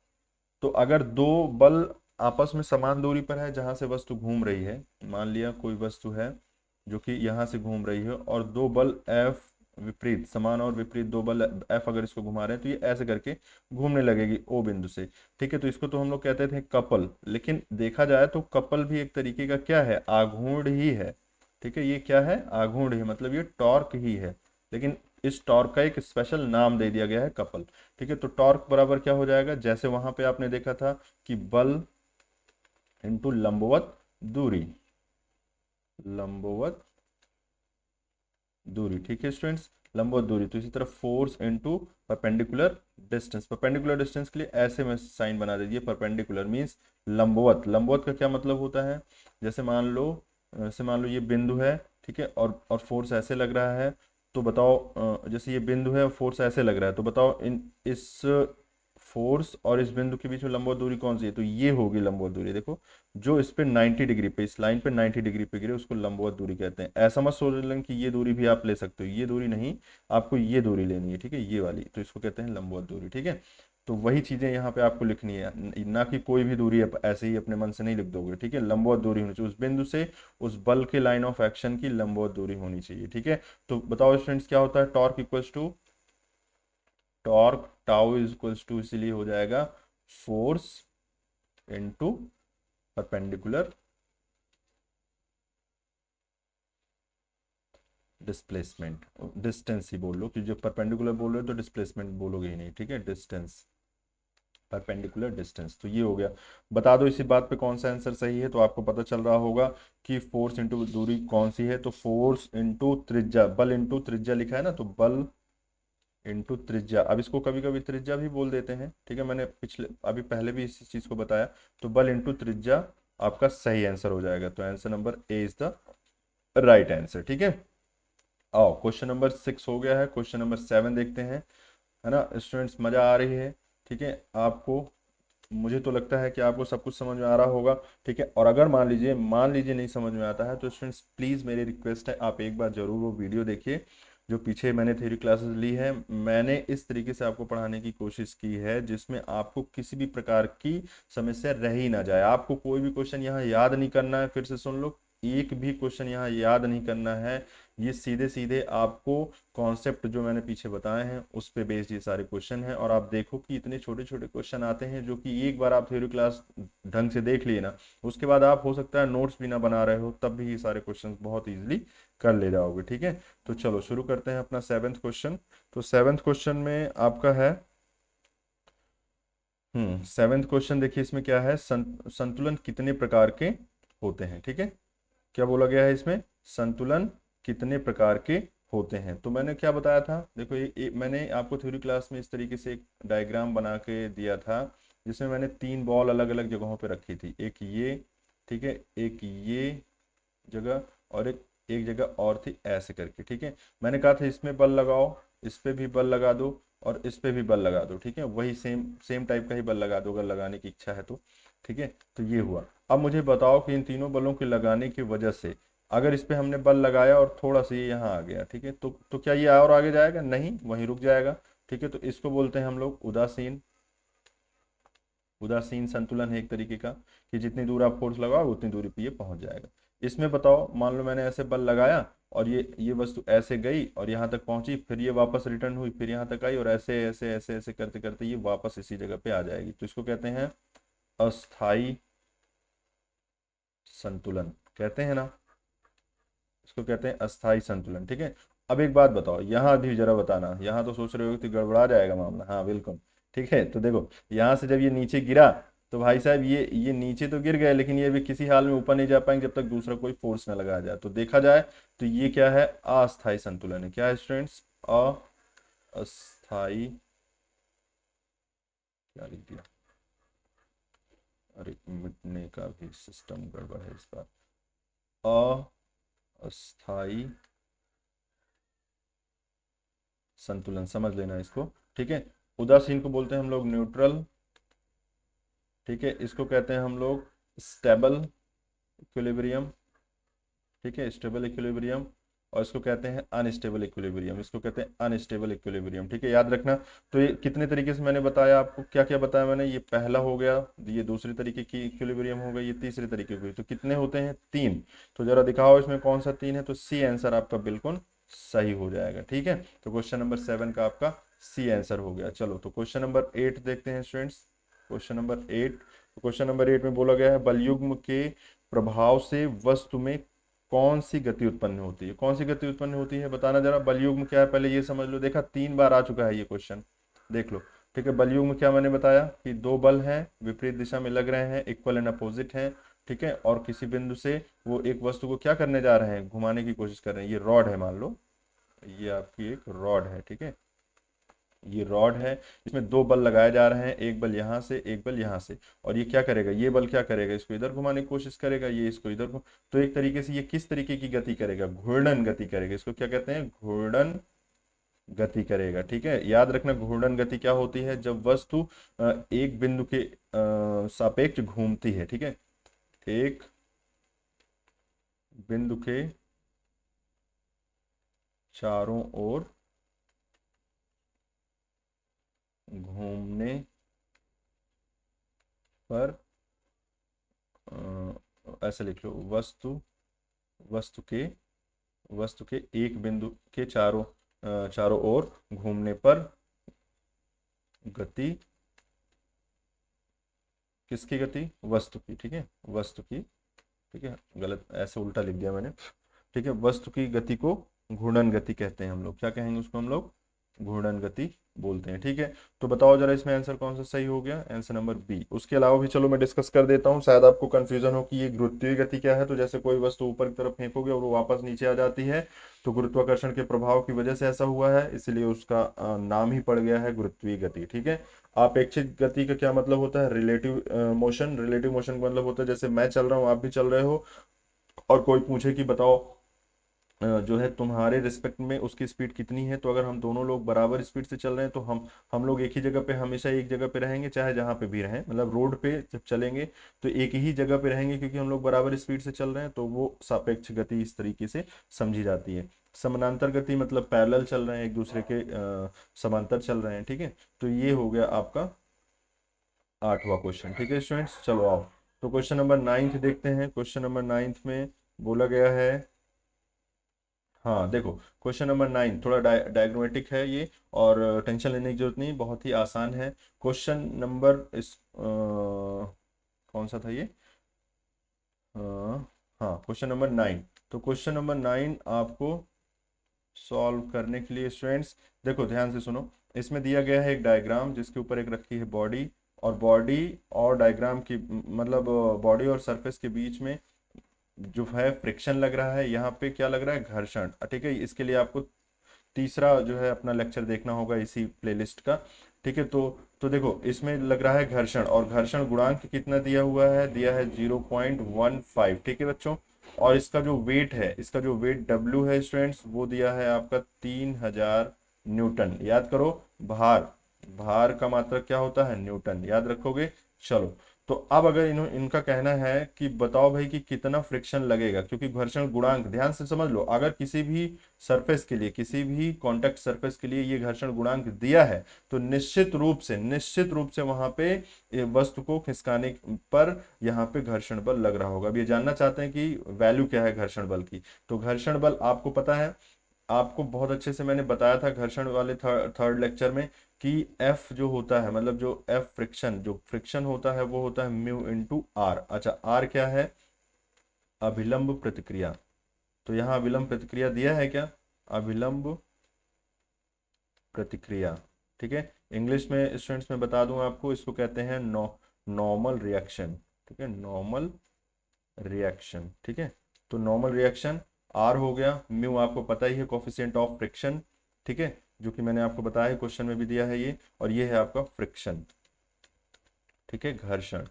Speaker 1: तो अगर दो बल आपस में समान दूरी पर है, जहां से वस्तु घूम रही है, मान लिया कोई वस्तु है जो कि यहाँ से घूम रही है, और दो बल एफ विपरीत, समान और विपरीत दो बल एफ अगर इसको घुमा रहे हैं, तो ये ऐसे करके घूमने लगेगी ओ बिंदु से, ठीक है। तो इसको तो हम लोग कहते थे कपल, लेकिन देखा जाए तो कपल भी एक तरीके का क्या है, आघूर्ण ही है, ठीक है। ये क्या है, आघूर्ण ही, मतलब ये टॉर्क ही है, लेकिन इस टॉर्क का एक स्पेशल नाम दे दिया गया है कपल, ठीक है। तो टॉर्क बराबर क्या हो जाएगा, जैसे वहां पे आपने देखा था कि बल इंटू लंबवत दूरी, लंबवत दूरी, ठीक है स्टूडेंट्स, लंबवत दूरी। तो इसी तरह force into perpendicular distance, perpendicular distance के लिए ऐसे में साइन बना दीजिए, परपेंडिकुलर मींस लंबवत, लंबवत का क्या मतलब होता है, जैसे मान लो ये बिंदु है, ठीक है, और फोर्स ऐसे लग रहा है, तो बताओ जैसे ये बिंदु है और फोर्स ऐसे लग रहा है, तो बताओ इन इस फोर्स और इस बिंदु के बीच में लंबवत दूरी कौन सी है, तो ये होगी लंबवत दूरी। देखो जो इस पे 90 डिग्री पे, इस लाइन पे 90 डिग्री पे गिरे उसको लंबवत दूरी कहते हैं। ऐसा मत सोच लें कि ये दूरी भी आप ले सकते हो, ये दूरी नहीं, आपको ये दूरी लेनी है, ठीक है, ये वाली, तो इसको कहते हैं लंबवत दूरी, ठीक है। तो वही चीज़ें यहाँ पे आपको लिखनी है, ना कि कोई भी दूरी ऐसे ही अपने मन से नहीं लिख दोगे, ठीक है। लंबवत दूरी होनी चाहिए उस बिंदु से उस बल के लाइन ऑफ एक्शन की लंबवत दूरी होनी चाहिए, ठीक है। तो बताओ स्टूडेंट्स क्या होता है, torque equals to torque tau is equals to, इसीलिए हो जाएगा force into perpendicular displacement, distance ही बोल लो, कि जब परपेंडिकुलर बोल रहे हो तो डिस्प्लेसमेंट बोलोगे ही नहीं, ठीक है। डिस्टेंस, परपेंडिकुलर डिस्टेंस, तो ये हो गया। बता दो इसी बात पे कौन सा आंसर सही है, तो आपको पता चल रहा होगा कि फोर्स इंटू दूरी कौन सी है, तो फोर्स इंटू त्रिज्या, बल इंटू त्रिज्या लिखा है ना, तो बल इंटू त्रिज्या। अब इसको कभी कभी त्रिज्या भी बोल देते हैं, ठीक है, मैंने पिछले अभी पहले भी इस चीज को बताया। तो बल इंटू त्रिज्या आपका सही आंसर हो जाएगा, तो answer number A is the right answer, ठीक है। आओ क्वेश्चन नंबर 6 हो गया है, क्वेश्चन नंबर 7 देखते हैं, है ना स्टूडेंट्स, मजा आ रही है, ठीक है आपको। मुझे तो लगता है कि आपको सब कुछ समझ में आ रहा होगा, ठीक है। और अगर मान लीजिए नहीं समझ में आता है, तो स्टूडेंट्स प्लीज़ मेरी रिक्वेस्ट है, आप एक बार जरूर वो वीडियो देखिए जो पीछे मैंने थ्योरी क्लासेस ली है। मैंने इस तरीके से आपको पढ़ाने की कोशिश की है जिसमें आपको किसी भी प्रकार की समस्या रह ही ना जाए। आपको कोई भी क्वेश्चन यहाँ याद नहीं करना है, फिर से सुन लो, एक भी क्वेश्चन यहाँ याद नहीं करना है। ये सीधे सीधे आपको कॉन्सेप्ट जो मैंने पीछे बताए हैं उस पे बेस्ड ये सारे क्वेश्चन हैं। और आप देखो कि इतने छोटे छोटे क्वेश्चन आते हैं जो कि एक बार आप थ्योरी क्लास ढंग से देख लिए ना, उसके बाद आप हो सकता है नोट्स भी ना बना रहे हो, तब भी ये सारे क्वेश्चन बहुत ईजिली कर ले जाओगे, ठीक है। तो चलो शुरू करते हैं अपना 7th क्वेश्चन। तो 7th क्वेश्चन में आपका है 7th क्वेश्चन देखिए, इसमें क्या है, संतुलन कितने प्रकार के होते हैं, ठीक है। क्या बोला गया है इसमें, संतुलन कितने प्रकार के होते हैं। तो मैंने क्या बताया था, देखो मैंने आपको थ्योरी क्लास में इस तरीके से एक डायग्राम बना के दिया था, जिसमें मैंने 3 बॉल अलग अलग जगहों पे रखी थी, एक ये, ठीक है, एक ये जगह, और एक एक जगह और थी ऐसे करके, ठीक है। मैंने कहा था इसमें बल लगाओ, इस पे भी बल लगा दो, और इस पे भी बल लगा दो, ठीक है। वही सेम सेम टाइप का ही बल लगा दो अगर लगाने की इच्छा है तो, ठीक है। तो ये हुआ। अब मुझे बताओ कि इन तीनों बलों के लगाने की वजह से अगर इस पे हमने बल लगाया और थोड़ा सा ये यहाँ आ गया, ठीक है, तो क्या ये और आगे जाएगा, नहीं, वहीं रुक जाएगा, ठीक है। तो इसको बोलते हैं हम लोग उदासीन, उदासीन संतुलन है एक तरीके का, कि जितनी दूर आप फोर्स लगाओ उतनी दूरी पे ये पहुंच जाएगा। इसमें बताओ, मान लो मैंने ऐसे बल लगाया और ये वस्तु ऐसे गई और यहाँ तक पहुंची, फिर ये वापस रिटर्न हुई, फिर यहाँ तक आई, और ऐसे ऐसे ऐसे ऐसे करते करते ये वापस इसी जगह पे आ जाएगी। तो इसको कहते हैं अस्थाई संतुलन, कहते हैं ना, इसको कहते हैं अस्थाई संतुलन, ठीक है। अब एक बात बताओ, यहाँ भी जरा बताना, यहाँ तो सोच रहे हो कि गड़बड़ा जाएगा मामला, हाँ बिल्कुल, ठीक है। तो देखो यहाँ से जब ये नीचे गिरा, तो भाई साहब ये नीचे तो गिर गए, लेकिन ये भी किसी हाल में ऊपर नहीं जा पाएंगे जब तक दूसरा कोई फोर्स ना लगाया जाए। तो देखा जाए तो ये क्या है, अस्थाई संतुलन है। क्या है स्टूडेंट्स, अस्थाई, क्या लिख दिया, अरे मिटने का भी सिस्टम गड़बड़ है इस बार, अस्थाई संतुलन, समझ लेना इसको, ठीक है। उदासीन को बोलते हैं हम लोग न्यूट्रल, ठीक है। इसको कहते हैं हम लोग स्टेबल इक्विलिब्रियम, ठीक है, स्टेबल इक्विलिब्रियम। और इसको कहते हैं अनस्टेबल इक्विलिब्रियम, इसको कहते हैं अनस्टेबल इक्विलिब्रियम, ठीक है, याद रखना। तो ये कितने तरीके से मैंने बताया आपको, क्या क्या बताया मैंने, ये पहला हो गया, ये दूसरी तरीके की इक्विलिब्रियम हो गई, ये तीसरे तरीके की, तो कितने होते हैं, 3। तो जरा दिखाओ इसमें कौन सा 3 है, तो सी आंसर आपका बिल्कुल सही हो जाएगा, ठीक है। तो क्वेश्चन नंबर 7 का आपका सी आंसर हो गया। चलो तो क्वेश्चन नंबर 8 देखते हैं स्टूडेंट्स, क्वेश्चन नंबर 8। तो क्वेश्चन नंबर 8 में बोला गया है बलयुग्म के प्रभाव से वस्तु में कौन सी गति उत्पन्न होती है, कौन सी गति उत्पन्न होती है, बताना जरा। बलयुग्म क्या है पहले ये समझ लो, देखा 3 बार आ चुका है ये क्वेश्चन, देख लो, ठीक है। बलयुग्म क्या मैंने बताया कि 2 बल हैं, विपरीत दिशा में लग रहे हैं, इक्वल एंड अपोजिट हैं, ठीक है, और किसी बिंदु से वो एक वस्तु को क्या करने जा रहे हैं, घुमाने की कोशिश कर रहे हैं। ये रॉड है, मान लो ये आपकी एक रॉड है, ठीक है, ये रॉड है, इसमें 2 बल लगाए जा रहे हैं, एक बल यहाँ से एक बल यहाँ से, और ये क्या करेगा, ये बल क्या करेगा, इसको इधर घुमाने की कोशिश करेगा, ये इसको इधर तो एक तरीके से ये किस तरीके की गति करेगा, घूर्णन गति करेगा, इसको क्या कहते हैं, घूर्णन गति करेगा, ठीक है। याद रखना घूर्णन गति क्या होती है, जब वस्तु एक बिंदु के सापेक्ष घूमती है, ठीक है, एक बिंदु के चारों ओर घूमने पर ऐसे लिख लो, वस्तु वस्तु के वस्तु के एक बिंदु के चारों ओर घूमने पर गति, किसकी गति? वस्तु की, ठीक है, वस्तु की, ठीक है, गलत ऐसे उल्टा लिख दिया मैंने, ठीक है, वस्तु की गति को घूर्णन गति कहते हैं हम लोग। क्या कहेंगे उसको हम लोग? घूर्णन गति बोलते हैं, ठीक है। तो बताओ जरा इसमें आंसर कौन सा सही हो गया? Answer number B. उसके अलावा भी चलो मैं डिस्कस कर देता हूँ, शायद आपको कंफ्यूजन हो कि ये गुरुत्वीय गति क्या है। तो जैसे कोई वस्तु ऊपर की तरफ फेंकोगे और वो वापस नीचे आ जाती है, तो गुरुत्वाकर्षण के प्रभाव की वजह से ऐसा हुआ है, इसलिए उसका नाम ही पड़ गया है गुरुत्वीय गति, ठीक है। अपेक्षित गति का क्या मतलब होता है? Relative motion. रिलेटिव मोशन का मतलब होता है जैसे मैं चल रहा हूँ, आप भी चल रहे हो, और कोई पूछे कि बताओ जो है तुम्हारे रिस्पेक्ट में उसकी स्पीड कितनी है, तो अगर हम दोनों लोग बराबर स्पीड से चल रहे हैं तो हम लोग एक ही जगह पे, हमेशा एक जगह पे रहेंगे, चाहे जहाँ पे भी रहें, मतलब रोड पे जब चलेंगे तो एक ही जगह पे रहेंगे, क्योंकि हम लोग बराबर स्पीड से चल रहे हैं, तो वो सापेक्ष गति इस तरीके से समझी जाती है। समानांतर गति मतलब पैरेलल चल रहे हैं, एक दूसरे के समांतर चल रहे हैं, ठीक है। तो ये हो गया आपका 8वां क्वेश्चन, ठीक है स्टूडेंट्स। चलो आओ, तो क्वेश्चन नंबर 9 देखते हैं। क्वेश्चन नंबर 9 में बोला गया है, हाँ देखो, क्वेश्चन नंबर 9 थोड़ा डायग्रामेटिक है ये, और टेंशन लेने की जरूरत नहीं, बहुत ही आसान है। क्वेश्चन नंबर इस कौन सा था ये? अ, हाँ, क्वेश्चन नंबर 9। तो क्वेश्चन नंबर 9 आपको सॉल्व करने के लिए स्टूडेंट्स, देखो ध्यान से सुनो। इसमें दिया गया है एक डायग्राम, जिसके ऊपर एक रखी है बॉडी, और बॉडी और डायग्राम की मतलब बॉडी और सरफेस के बीच में जो है फ्रिक्शन लग रहा है। यहाँ पे क्या लग रहा है? घर्षण, ठीक है। इसके लिए आपको तीसरा जो है अपना लेक्चर देखना होगा इसी प्लेलिस्ट का, ठीक है। तो देखो इसमें लग रहा है घर्षण, और घर्षण गुणांक कितना दिया हुआ है? दिया है 0.15, ठीक है बच्चों। और इसका जो वेट है, इसका जो वेट डब्ल्यू है स्टूडेंट्स, वो दिया है आपका 3000 न्यूटन। याद करो, भार, भार का मात्रक क्या होता है? न्यूटन, याद रखोगे। चलो, तो अब अगर इनका कहना है कि बताओ भाई कि कितना फ्रिक्शन लगेगा, क्योंकि घर्षण गुणांक ध्यान से समझ लो, अगर किसी भी सरफेस के लिए, किसी भी कॉन्टेक्ट सरफेस के लिए ये घर्षण गुणांक दिया है, तो निश्चित रूप से वहां पे ये वस्तु को खिसकाने पर यहाँ पे घर्षण बल लग रहा होगा। अब ये जानना चाहते हैं कि वैल्यू क्या है घर्षण बल की। तो घर्षण बल आपको पता है, आपको बहुत अच्छे से मैंने बताया था घर्षण वाले थर्ड लेक्चर में, कि F जो होता है, मतलब जो F फ्रिक्शन, जो फ्रिक्शन होता है, वो होता है म्यू इंटू आर। अच्छा, आर क्या है? अभिलंब प्रतिक्रिया। तो यहाँ अभिलंब प्रतिक्रिया दिया है क्या? अभिलंब प्रतिक्रिया, ठीक है। इंग्लिश में स्टूडेंट्स में बता दूं आपको, इसको कहते हैं नॉर्मल रिएक्शन, ठीक है, नॉर्मल रिएक्शन, ठीक है। तो नॉर्मल रिएक्शन आर हो गया, म्यू आपको पता ही है, कोफिशिएंट ऑफ फ्रिक्शन, ठीक है, जो कि मैंने आपको बताया है, क्वेश्चन में भी दिया है ये, और ये है आपका फ्रिक्शन, ठीक है, घर्षण।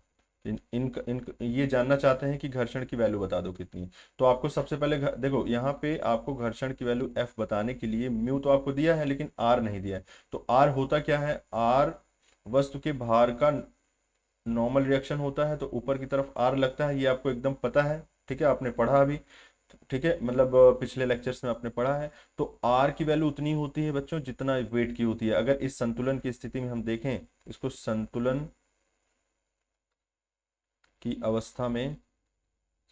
Speaker 1: इन ये जानना चाहते हैं कि घर्षण की वैल्यू बता दो कितनी है। तो आपको सबसे पहले देखो यहाँ पे आपको घर्षण की वैल्यू एफ बताने के लिए म्यू तो आपको दिया है, लेकिन आर नहीं दिया है। तो आर होता क्या है? आर वस्तु के भार का नॉर्मल रिएक्शन होता है, तो ऊपर की तरफ आर लगता है, ये आपको एकदम पता है, ठीक है, आपने पढ़ा भी, ठीक है, मतलब पिछले लेक्चर्स में आपने पढ़ा है। तो आर की वैल्यू उतनी होती है बच्चों जितना वेट की होती है। अगर इस संतुलन की स्थिति में हम देखें, इसको संतुलन की अवस्था में,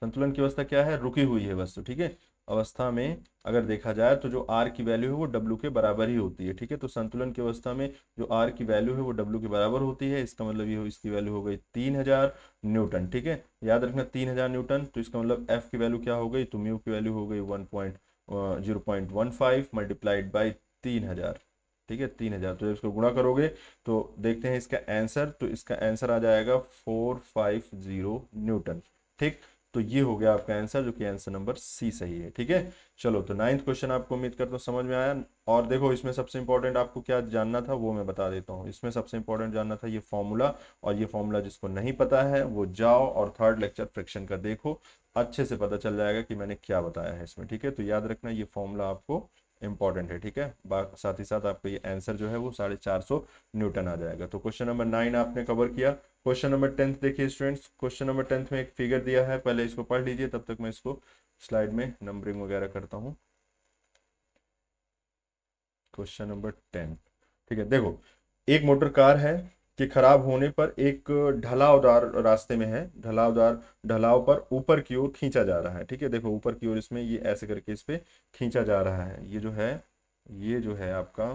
Speaker 1: संतुलन की अवस्था क्या है? रुकी हुई है वस्तु, ठीक है, अवस्था में अगर देखा जाए तो जो आर की वैल्यू है वो डब्ल्यू के बराबर ही होती है, ठीक है। तो संतुलन की अवस्था में जो आर की वैल्यू है वो डब्ल्यू के बराबर होती है, इसका मतलब ये हो, इसकी वैल्यू हो गई 3000 न्यूटन, ठीक है। याद रखना 3000 न्यूटन, तो इसका मतलब एफ की वैल्यू क्या हो गई? तो म्यू की वैल्यू हो गई 0.15 मल्टीप्लाइड बाई 3000, ठीक है, 3000। तो जब इसको गुणा करोगे तो देखते हैं इसका आंसर, तो इसका आंसर आ जाएगा 450 न्यूटन, ठीक। तो ये हो गया आपका आंसर, जो कि आंसर नंबर सी सही है, ठीक है। चलो, तो 9वां क्वेश्चन आपको उम्मीद करता हूँ समझ में आया। और देखो इसमें सबसे इंपॉर्टेंट आपको क्या जानना था वो मैं बता देता हूँ। इसमें सबसे इंपॉर्टेंट जानना था ये फॉर्मूला, और ये फॉर्मूला जिसको नहीं पता है वो जाओ और थर्ड लेक्चर फ्रिक्शन का देखो, अच्छे से पता चल जाएगा कि मैंने क्या बताया है इसमें, ठीक है। तो याद रखना ये फॉर्मूला आपको इंपॉर्टेंट है, ठीक है। साथ ही साथ आपका ये आंसर जो है वो 450 न्यूटन आ जाएगा। तो क्वेश्चन नंबर 9 आपने कवर किया। क्वेश्चन नंबर 10 देखिए स्टूडेंट्स, क्वेश्चन नंबर 10 में एक फिगर दिया है, पहले इसको पढ़ लीजिए, तब तक मैं इसको स्लाइड में नंबरिंग वगैरह करता हूँ। क्वेश्चन नंबर 10, ठीक है, देखो एक मोटर कार है, कि खराब होने पर एक ढलावदार रास्ते में है, ढलावदार ढलाव पर ऊपर की ओर खींचा जा रहा है। ठीक है, देखो ऊपर की ओर इसमें ये ऐसे करके इस पे खींचा जा रहा है। ये जो है आपका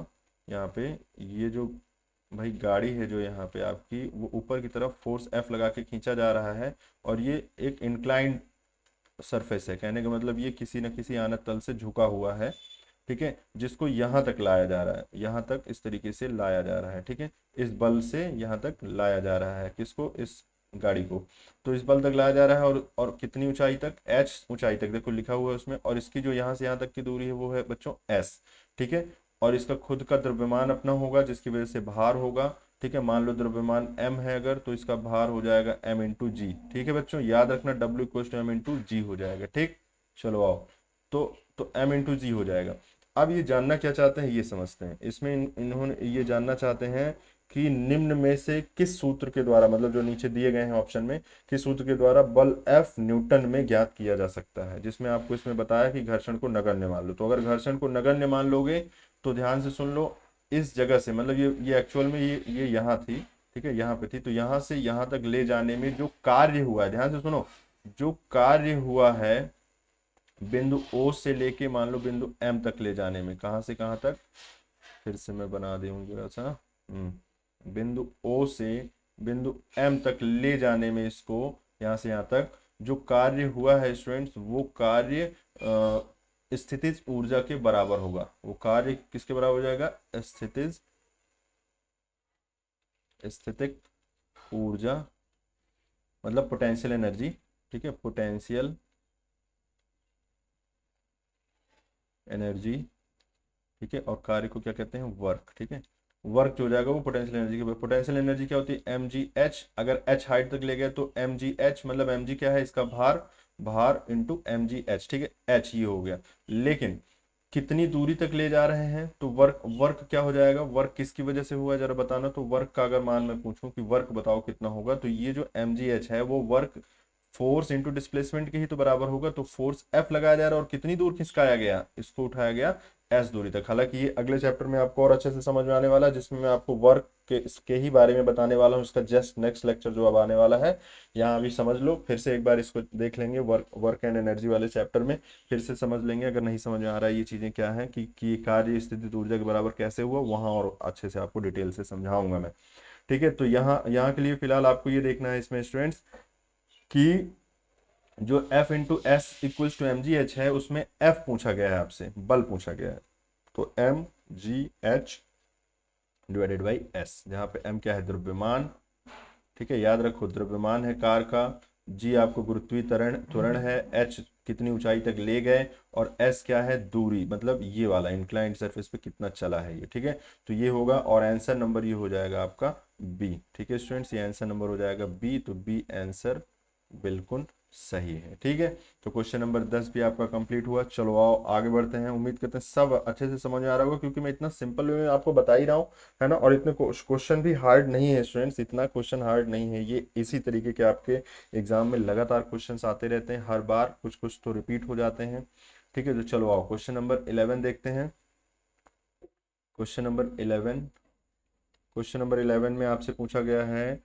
Speaker 1: यहाँ पे, ये जो भाई गाड़ी है जो यहाँ पे आपकी, वो ऊपर की तरफ फोर्स एफ लगा के खींचा जा रहा है। और ये एक इंक्लाइंड सरफेस है, कहने का मतलब ये किसी न किसी आनत तल से झुका हुआ है। ठीक है, जिसको यहाँ तक लाया जा रहा है, यहाँ तक इस तरीके से लाया जा रहा है। ठीक है, इस बल से यहाँ तक लाया जा रहा है, किसको, इस गाड़ी को। तो इस बल तक लाया जा रहा है, और कितनी ऊंचाई तक, एच ऊंचाई तक, देखो लिखा हुआ है उसमें। और इसकी जो यहाँ से यहाँ तक की दूरी है वो है बच्चों एस। ठीक है, और इसका खुद का द्रव्यमान अपना होगा, जिसकी वजह से भार होगा। ठीक है, मान लो द्रव्यमान m है अगर, तो इसका भार हो जाएगा m इंटू जी। ठीक है बच्चों, याद रखना w equal to M into G हो जाएगा। ठीक, चलो आओ, तो m इंटू जी हो जाएगा। अब ये जानना क्या चाहते हैं ये समझते हैं। इसमें इन्होंने ये जानना चाहते हैं कि निम्न में से किस सूत्र के द्वारा, मतलब जो नीचे दिए गए हैं ऑप्शन में, किस सूत्र के द्वारा बल F न्यूटन में ज्ञात किया जा सकता है। जिसमें आपको इसमें बताया कि घर्षण को नगण्य मान लो। तो अगर घर्षण को नगण्य मान लोगे तो ध्यान से सुन लो, इस जगह से, मतलब ये एक्चुअल में ये यहाँ थी। ठीक है, यहाँ पे थी, तो यहाँ से यहाँ तक ले जाने में जो कार्य हुआ है, ध्यान से सुनो, जो कार्य हुआ है बिंदु O से लेके मान लो बिंदु M तक ले जाने में, कहाँ से कहाँ तक, फिर से मैं बना दूँ जरा सा। बिंदु O से बिंदु M तक ले जाने में, इसको यहाँ से यहाँ तक जो कार्य हुआ है स्टूडेंट्स, वो कार्य स्थितिज ऊर्जा के बराबर होगा। वो कार्य किसके बराबर हो जाएगा, स्थितिक ऊर्जा, मतलब पोटेंशियल एनर्जी। ठीक है, पोटेंशियल एनर्जी। ठीक है, और कार्य को क्या कहते हैं, वर्क। ठीक है, वर्क जो हो जाएगा वो पोटेंशियल एनर्जी के, पोटेंशियल एनर्जी क्या होती है, एम जी एच। अगर एच हाइट तक ले गए तो एम जी एच, मतलब एम जी क्या है, इसका भार, भार इंटू एम जी एच। ठीक है, एच ये हो गया। लेकिन कितनी दूरी तक ले जा रहे हैं, तो वर्क, वर्क क्या हो जाएगा, वर्क किसकी वजह से हुआ है जरा बताना। तो वर्क का अगर मान मैं पूछूं कि वर्क बताओ कितना होगा, तो ये जो एम जी एच है वो वर्क फोर्स इंटू डिस्प्लेसमेंट के ही तो बराबर होगा। तो फोर्स एफ लगाया जा रहा है, और कितनी दूर खिसकाया गया, इसको उठाया गया एस दूरी तक। हालांकि ये अगले चैप्टर में आपको और अच्छे से समझ में आने वाला है, जिसमें मैं आपको वर्क के इसके ही बारे में बताने वाला हूँ। इसका जस्ट नेक्स्ट लेक्चर जो अब आने वाला है, यहाँ अभी समझ लो, फिर से एक बार इसको देख लेंगे, वर्क एंड एनर्जी वाले चैप्टर में फिर से समझ लेंगे। अगर नहीं समझ में आ रहा है ये चीजें क्या है कि कार्य स्थिति ऊर्जा के बराबर कैसे हुआ, वहां और अच्छे से आपको डिटेल से समझाऊंगा मैं। ठीक है, तो यहाँ के लिए फिलहाल आपको ये देखना है इसमें स्टूडेंट्स कि जो F into S equals to M G H है, उसमें F पूछा गया है आपसे, बल पूछा गया है। तो M G H divided by S, जहाँ पे m क्या है, द्रव्यमान। ठीक है, याद रखो द्रव्यमान है कार का, g आपको गुरुत्वीय त्वरण त्वरण है, h कितनी ऊंचाई तक ले गए, और s क्या है, दूरी, मतलब ये वाला इंक्लाइंड सरफेस पे कितना चला है ये। ठीक है, तो ये होगा, और आंसर नंबर ये हो जाएगा आपका बी। ठीक है स्टूडेंट्स, ये आंसर नंबर हो जाएगा बी। तो बी आंसर बिल्कुल सही है। ठीक है, तो क्वेश्चन नंबर 10 भी आपका कंप्लीट हुआ। चलो आओ आगे बढ़ते हैं। उम्मीद करते हैं सब अच्छे से समझ में आ रहा होगा, क्योंकि मैं इतना सिंपल वे में आपको बता ही रहा हूँ, है ना। और इतने क्वेश्चन भी हार्ड नहीं है स्टूडेंट्स, इतना क्वेश्चन हार्ड नहीं है ये। इसी तरीके के आपके एग्जाम में लगातार क्वेश्चन आते रहते हैं, हर बार कुछ कुछ तो रिपीट हो जाते हैं। ठीक है, तो चलो आओ क्वेश्चन नंबर 11 देखते हैं। क्वेश्चन नंबर 11, क्वेश्चन नंबर 11 में आपसे पूछा गया है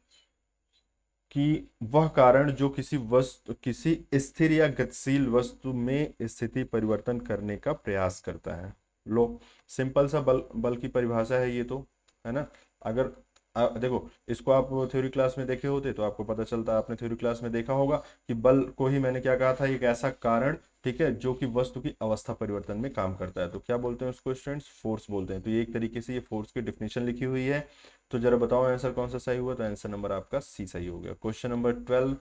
Speaker 1: कि वह कारण जो किसी वस्तु, किसी स्थिर या गतिशील वस्तु में स्थिति परिवर्तन करने का प्रयास करता है। लो, सिंपल सा बल, बल की परिभाषा है ये तो, है ना। अगर देखो, इसको आप थ्योरी क्लास में देखे होते तो आपको पता चलता, आपने थ्योरी क्लास में देखा होगा कि बल को ही मैंने क्या कहा था, एक ऐसा कारण, ठीक है, जो कि वस्तु की अवस्था परिवर्तन में काम करता है। तो क्या बोलते हैं उसको स्टूडेंट्स, फोर्स बोलते हैं। तो ये एक तरीके से ये फोर्स की डिफिनेशन लिखी हुई है। तो जरा बताओ आंसर कौन सा सही हुआ, तो आंसर नंबर आपका सी सही हो गया। क्वेश्चन नंबर 12,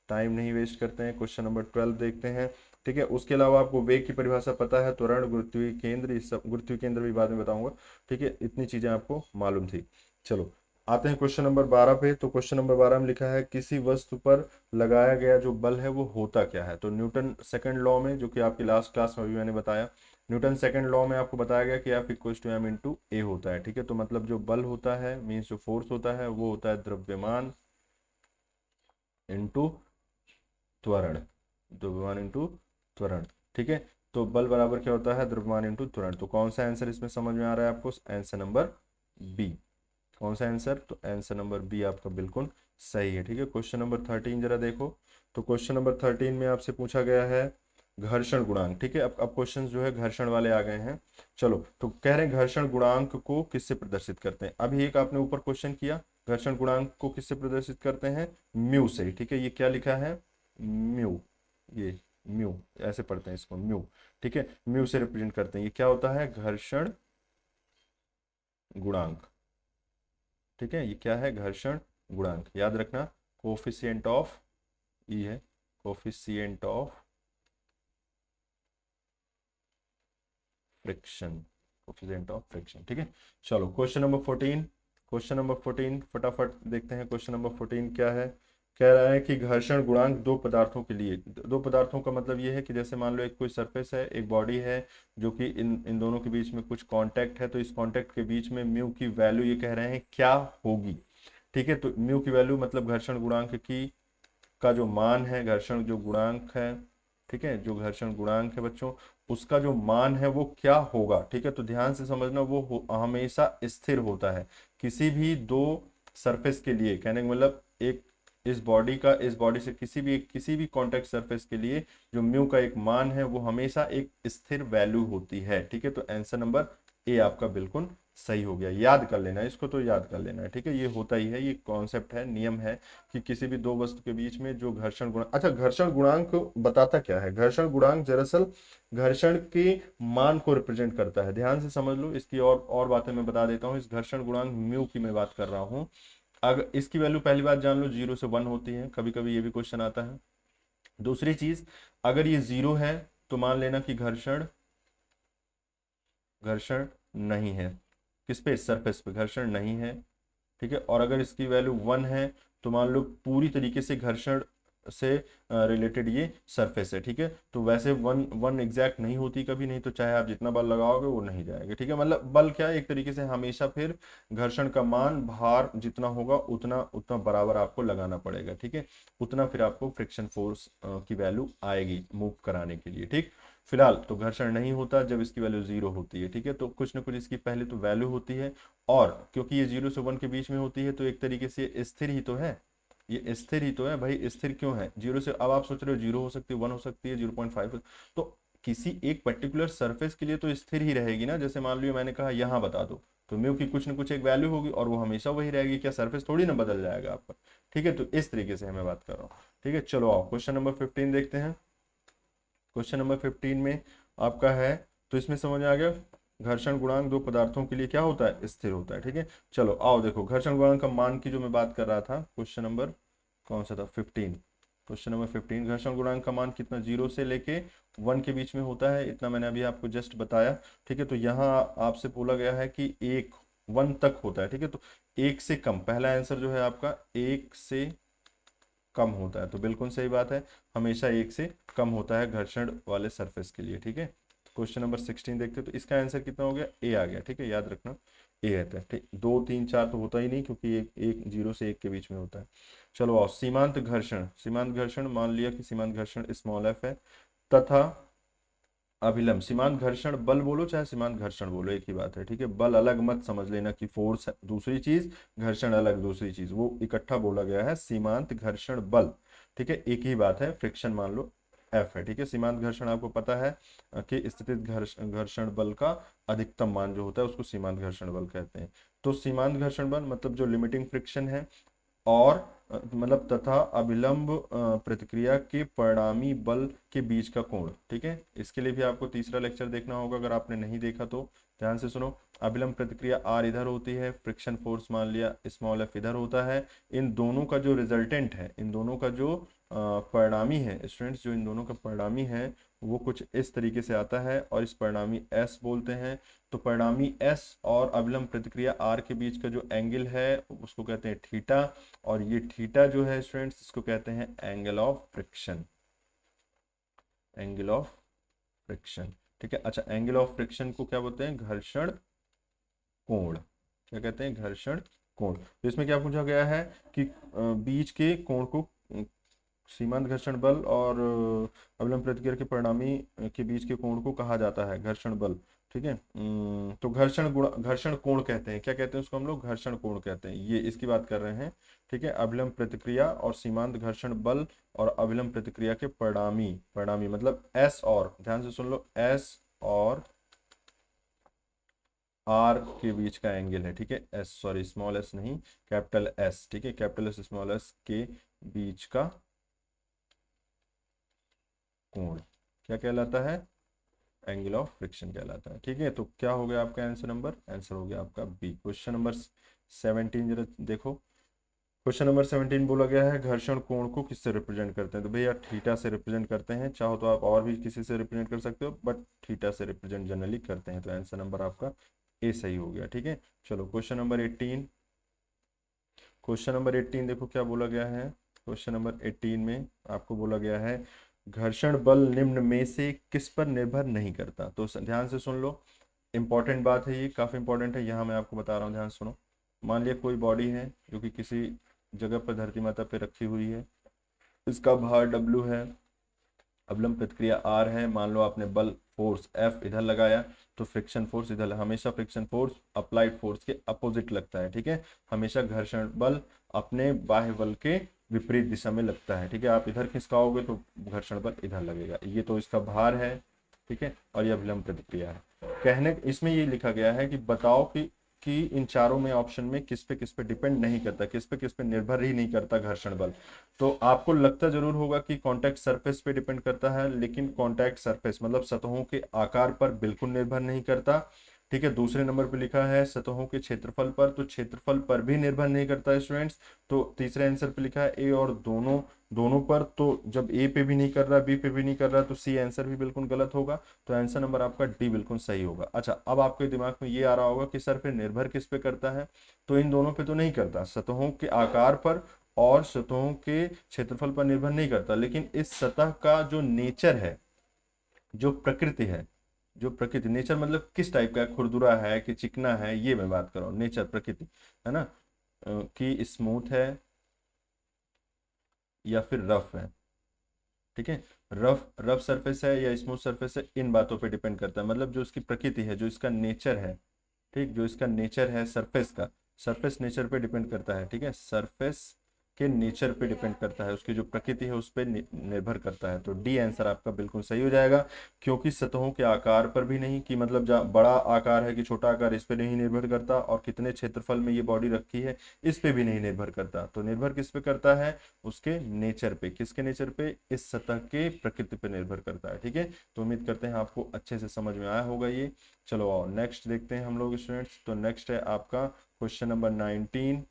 Speaker 1: टाइम नहीं वेस्ट करते हैं, क्वेश्चन नंबर 12 देखते हैं। ठीक है, उसके अलावा आपको वेग की परिभाषा पता है, त्वरण, गुरुत्वीय केंद्र, इस सब गुरुत्वीय केंद्र भी बाद में बताऊंगा। ठीक है, इतनी चीजें आपको मालूम थी। चलो आते हैं क्वेश्चन नंबर 12 पे। तो क्वेश्चन नंबर 12 में लिखा है किसी वस्तु पर लगाया गया जो बल है वो होता क्या है। तो न्यूटन सेकंड लॉ में, जो कि आपकी लास्ट क्लास में भी मैंने बताया, न्यूटन सेकंड लॉ में आपको बताया गया कि F equal to M into A होता है। ठीक है, तो मतलब जो बल होता है, मीन्स जो फोर्स होता है, वो होता है द्रव्यमान इंटू त्वरण, द्रव्यमान इंटू त्वरण। ठीक है, तो बल बराबर क्या होता है, द्रव्यमान इंटू त्वरण। तो कौन सा आंसर इसमें समझ में आ रहा है आपको, आंसर नंबर बी। कौन सा आंसर? तो आंसर नंबर बी आपका बिल्कुल सही है। ठीक है, क्वेश्चन नंबर 13 जरा देखो। तो क्वेश्चन नंबर 13 में आपसे पूछा गया है घर्षण गुणांक। ठीक है, अब क्वेश्चन जो है घर्षण वाले आ गए हैं। चलो, तो कह रहे हैं घर्षण गुणांक को किससे प्रदर्शित करते हैं। अभी एक आपने ऊपर क्वेश्चन किया, घर्षण गुणांक को किससे प्रदर्शित करते हैं? म्यू से। ठीक है, ये क्या लिखा है? म्यू, ये म्यू ऐसे पढ़ते हैं इसको, म्यू। ठीक है, म्यू से रिप्रेजेंट करते हैं। ये क्या होता है? घर्षण गुणांक। ठीक है, ये क्या है? घर्षण गुणांक। याद रखना, कोफिशिएंट ऑफ ई है, coefficient of friction, coefficient of friction. ठीक है, चलो क्वेश्चन नंबर 14। क्वेश्चन नंबर 14 फटाफट देखते हैं। क्वेश्चन नंबर 14 क्या है? कह रहा है कि घर्षण गुणांक दो पदार्थों के लिए, दो पदार्थों का मतलब ये है कि जैसे मान लो एक कोई सरफेस है, एक बॉडी है, जो कि इन इन दोनों के बीच में कुछ कांटेक्ट है, तो इस कांटेक्ट के बीच में म्यू की वैल्यू ये कह रहे हैं क्या होगी। ठीक है, तो म्यू की वैल्यू मतलब घर्षण गुणांक की का जो मान है, घर्षण जो गुणांक है, ठीक है, जो घर्षण गुणांक है बच्चों, उसका जो मान है वो क्या होगा। ठीक है, तो ध्यान से समझना, वो हमेशा स्थिर होता है। किसी भी दो सरफेस के लिए, कहने का मतलब एक इस बॉडी का इस बॉडी से किसी भी कॉन्टेक्ट सरफेस के लिए जो म्यू का एक मान है वो हमेशा एक स्थिर वैल्यू होती है। ठीक है, तो आंसर नंबर ए आपका बिल्कुल सही हो गया। याद कर लेना इसको, तो याद कर लेना है। ठीक है, ये होता ही है, ये कॉन्सेप्ट है, नियम है कि किसी भी दो वस्तु के बीच में जो घर्षण गुणांक, अच्छा घर्षण गुणांक बताता क्या है? घर्षण गुणांक दरअसल घर्षण के मान को रिप्रेजेंट करता है। ध्यान से समझ लो, इसकी और बातें मैं बता देता हूँ। इस घर्षण गुणांक म्यू की मैं बात कर रहा हूँ। अगर इसकी वैल्यू पहली बात जान लो 0 से 1 होती है, कभी कभी ये भी क्वेश्चन आता है। दूसरी चीज, अगर ये 0 है तो मान लेना कि घर्षण घर्षण नहीं है। किस पे? सरफेस पे घर्षण नहीं है। ठीक है, और अगर इसकी वैल्यू 1 है तो मान लो पूरी तरीके से घर्षण से रिलेटेड ये सरफेस है। ठीक है, तो वैसे वन वन एग्जैक्ट नहीं होती कभी, नहीं तो चाहे आप जितना बल लगाओगे वो नहीं जाएगा। ठीक है, मतलब बल क्या है, एक तरीके से हमेशा फिर घर्षण का मान भार जितना होगा उतना उतना बराबर आपको लगाना पड़ेगा। ठीक है, उतना फिर आपको फ्रिक्शन फोर्स की वैल्यू आएगी मूव कराने के लिए। ठीक, फिलहाल तो घर्षण नहीं होता जब इसकी वैल्यू 0 होती है। ठीक है, तो कुछ ना कुछ इसकी पहले तो वैल्यू होती है, और क्योंकि ये 0 से 1 के बीच में होती है तो एक तरीके से ये स्थिर ही तो है। ये स्थिर ही तो है भाई। स्थिर क्यों है? 0 से, अब आप सोच रहे हो 0 हो सकती है, 1 हो सकती है, 0.5, तो किसी एक पर्टिकुलर सरफेस के लिए तो स्थिर ही रहेगी ना। जैसे मान लियो मैंने कहा यहाँ बता दो, तो म्यू की कुछ ना कुछ एक वैल्यू होगी और वो हमेशा वही रहेगी। क्या सरफेस थोड़ी ना बदल जाएगा आपका। ठीक है, तो इस तरीके से मैं बात कर रहा हूँ। ठीक है, चलो आओ क्वेश्चन नंबर 15 देखते हैं। क्वेश्चन नंबर 15 में आपका है, तो इसमें समझ आ गया घर्षण गुणांक दो पदार्थों के लिए क्या होता है? स्थिर होता है। ठीक है, चलो आओ देखो घर्षण गुणांक का मान की जो मैं बात कर रहा था, क्वेश्चन नंबर कौन सा था? 15। क्वेश्चन नंबर 15, घर्षण गुणांक का मान कितना? 0 से लेके 1 के बीच में होता है, इतना मैंने अभी आपको जस्ट बताया। ठीक है, तो यहाँ आपसे बोला गया है कि 1 तक होता है। ठीक है, तो 1 से कम, पहला आंसर जो है आपका 1 से कम होता है, तो बिल्कुल सही बात है, हमेशा 1 से कम होता है घर्षण वाले सरफेस के लिए। ठीक है, क्वेश्चन नंबर 16 देखते हैं, तो इसका आंसर कितना हो गया? ए आ गया। ठीक है, याद रखना ए आता है। ठीक, 2 3 4 तो होता ही नहीं, क्योंकि एक एक 0 से 1 के बीच में होता है। चलो आओ सीमांत घर्षण। सीमांत घर्षण, मान लिया कि सीमांत घर्षण स्मॉल एफ है, तथा अभिलंब। सीमांत घर्षण बल बोलो चाहे सीमांत घर्षण बोलो, एक ही बात है। ठीक है, बल अलग मत समझ लेना कि फोर्स दूसरी चीज, घर्षण अलग दूसरी चीज, वो इकट्ठा बोला गया है सीमांत घर्षण बल। ठीक है, एक ही बात है, फ्रिक्शन मान लो एफ है। ठीक है, सीमांत घर्षण आपको पता है कि स्थितिज घर्षण बल का अधिकतम मान जो होता है उसको सीमांत घर्षण बल कहते हैं। तो सीमांत घर्षण बल मतलब जो लिमिटिंग फ्रिक्शन है, और मतलब तथा अभिलंब प्रतिक्रिया के परिणामी बल के बीच का कोण। ठीक है, इसके लिए भी आपको तीसरा लेक्चर देखना होगा, अगर आपने नहीं देखा तो ध्यान से सुनो। अभिलंब प्रतिक्रिया आर इधर होती है, फ्रिक्शन फोर्स मान लिया स्मॉल एफ इधर होता है। इन दोनों का जो रिजल्टेंट है, इन दोनों का जो परिणामी है स्टूडेंट्स, जो इन दोनों का परिणामी है वो कुछ इस तरीके से आता है, और इस परिणामी एस बोलते हैं। तो परिणामी एस और अभिलंब प्रतिक्रिया आर के बीच का जो एंगल है उसको कहते हैं थीटा, और ये थीटा जो है स्टूडेंट्स इसको कहते हैं angle of friction, angle of friction. ठीक है, अच्छा एंगल ऑफ फ्रिक्शन को क्या बोलते हैं? घर्षण कोण। क्या कहते हैं? घर्षण कोण। तो इसमें क्या पूछा गया है कि बीच के कोण को सीमांत घर्षण बल और अवलंब प्रतिक्रिया के परिणामी के बीच के कोण को कहा जाता है घर्षण बल। ठीक है। तो घर्षण कोण कहते हैं, क्या कहते हैं उसको हम लोग, घर्षण कोण कहते हैं, ये इसकी बात कर रहे हैं। ठीक है, अभिलंब प्रतिक्रिया और सीमांत घर्षण बल और अभिलंब प्रतिक्रिया के परिणामी, परिणामी मतलब एस और, ध्यान से सुन लो, एस और आर के बीच का एंगल है। ठीक है, एस सॉरी स्मॉल एस नहीं, कैपिटल एस। ठीक है, कैपिटल एस स्मॉल एस के बीच का कोण क्या कहलाता है, एंगल ऑफ फ्रिक्शन कहलाता है। ठीक है, तो क्या हो गया आपका आंसर नंबर, आंसर हो गया आपका बी। क्वेश्चन नंबर 17 जरा देखो। क्वेश्चन नंबर 17 बोला गया है घर्षण कोण को किससे रिप्रेजेंट करते हैं, तो भैया थीटा से रिप्रेजेंट करते हैं, चाहो तो आप और भी किसी से रिप्रेजेंट कर सकते हो, बट थीटा से रिप्रेजेंट जनरली करते हैं। तो आंसर नंबर आपका ए सही हो गया। ठीक है, चलो क्वेश्चन नंबर 18। क्वेश्चन नंबर 18 देखो क्या बोला गया है। क्वेश्चन नंबर 18 में आपको बोला गया है घर्षण बल निम्न में से किस पर निर्भर नहीं करता। तो ध्यान से सुन लो, इंपॉर्टेंट बात है ये, काफी इंपॉर्टेंट है, यहाँ मैं आपको बता रहा हूँ, ध्यान से सुनो। मान लिया कोई बॉडी है जो कि किसी जगह पर धरती माता पे रखी हुई है, इसका भार W है, अवलंब प्रतिक्रिया R है, मान लो आपने बल फोर्स F इधर लगाया, तो फ्रिक्शन फोर्स इधर, हमेशा फ्रिक्शन फोर्स अप्लाइड फोर्स के अपोजिट लगता है। ठीक है, हमेशा घर्षण बल अपने बाह्य बल के विपरीत दिशा में लगता है। ठीक है, आप इधर खिसकाओगे तो घर्षण बल इधर लगेगा। ये तो इसका भार है। ठीक है, और ये अभिलंब प्रतिक्रिया है। कहने इसमें ये लिखा गया है कि बताओ कि इन चारों में ऑप्शन में किस पे डिपेंड नहीं करता, किस पे निर्भर ही नहीं करता घर्षण बल। तो आपको लगता जरूर होगा कि कांटेक्ट सरफेस पे डिपेंड करता है, लेकिन कांटेक्ट सरफेस मतलब सतहों के आकार पर बिल्कुल निर्भर नहीं करता। ठीक है, दूसरे नंबर पे लिखा है सतहों के क्षेत्रफल पर, तो क्षेत्रफल पर भी निर्भर नहीं करता स्टूडेंट्स। तो तीसरे आंसर पे लिखा है ए और दोनों, दोनों पर, तो जब ए पे भी नहीं कर रहा, बी पे भी नहीं कर रहा, तो सी आंसर भी बिल्कुल गलत होगा। तो आंसर नंबर आपका डी बिल्कुल सही होगा। अच्छा, अब आपके दिमाग में ये आ रहा होगा कि सर फिर निर्भर किस पे करता है, तो इन दोनों पे तो नहीं करता, सतहों के आकार पर और सतहों के क्षेत्रफल पर निर्भर नहीं करता, लेकिन इस सतह का जो नेचर है, जो प्रकृति है, जो प्रकृति, नेचर मतलब किस टाइप का है, खुरदुरा है कि चिकना है, ये मैं बात कर रहा हूँ, नेचर प्रकृति है ना, कि स्मूथ है या फिर रफ है। ठीक है, रफ रफ सरफेस है या स्मूथ सरफेस है, इन बातों पे डिपेंड करता है, मतलब जो इसकी प्रकृति है, जो इसका नेचर है। ठीक, जो इसका नेचर है सरफेस का, सरफेस नेचर पे डिपेंड करता है। ठीक है, सरफेस के नेचर पे डिपेंड करता है, उसकी जो प्रकृति है उस पर निर्भर करता है। तो डी आंसर आपका बिल्कुल सही हो जाएगा, क्योंकि सतहों के आकार पर भी नहीं, कि मतलब जहाँ बड़ा आकार है कि छोटा आकार, इस पे नहीं निर्भर करता, और कितने क्षेत्रफल में ये बॉडी रखी है इस पे भी नहीं निर्भर करता। तो निर्भर किस पे करता है, उसके नेचर पे, किसके नेचर पे, इस सतह के प्रकृति पे निर्भर करता है। ठीक है, तो उम्मीद करते हैं आपको अच्छे से समझ में आया होगा ये। चलो आओ नेक्स्ट देखते हैं हम लोग स्टूडेंट्स। तो नेक्स्ट है आपका क्वेश्चन नंबर 19।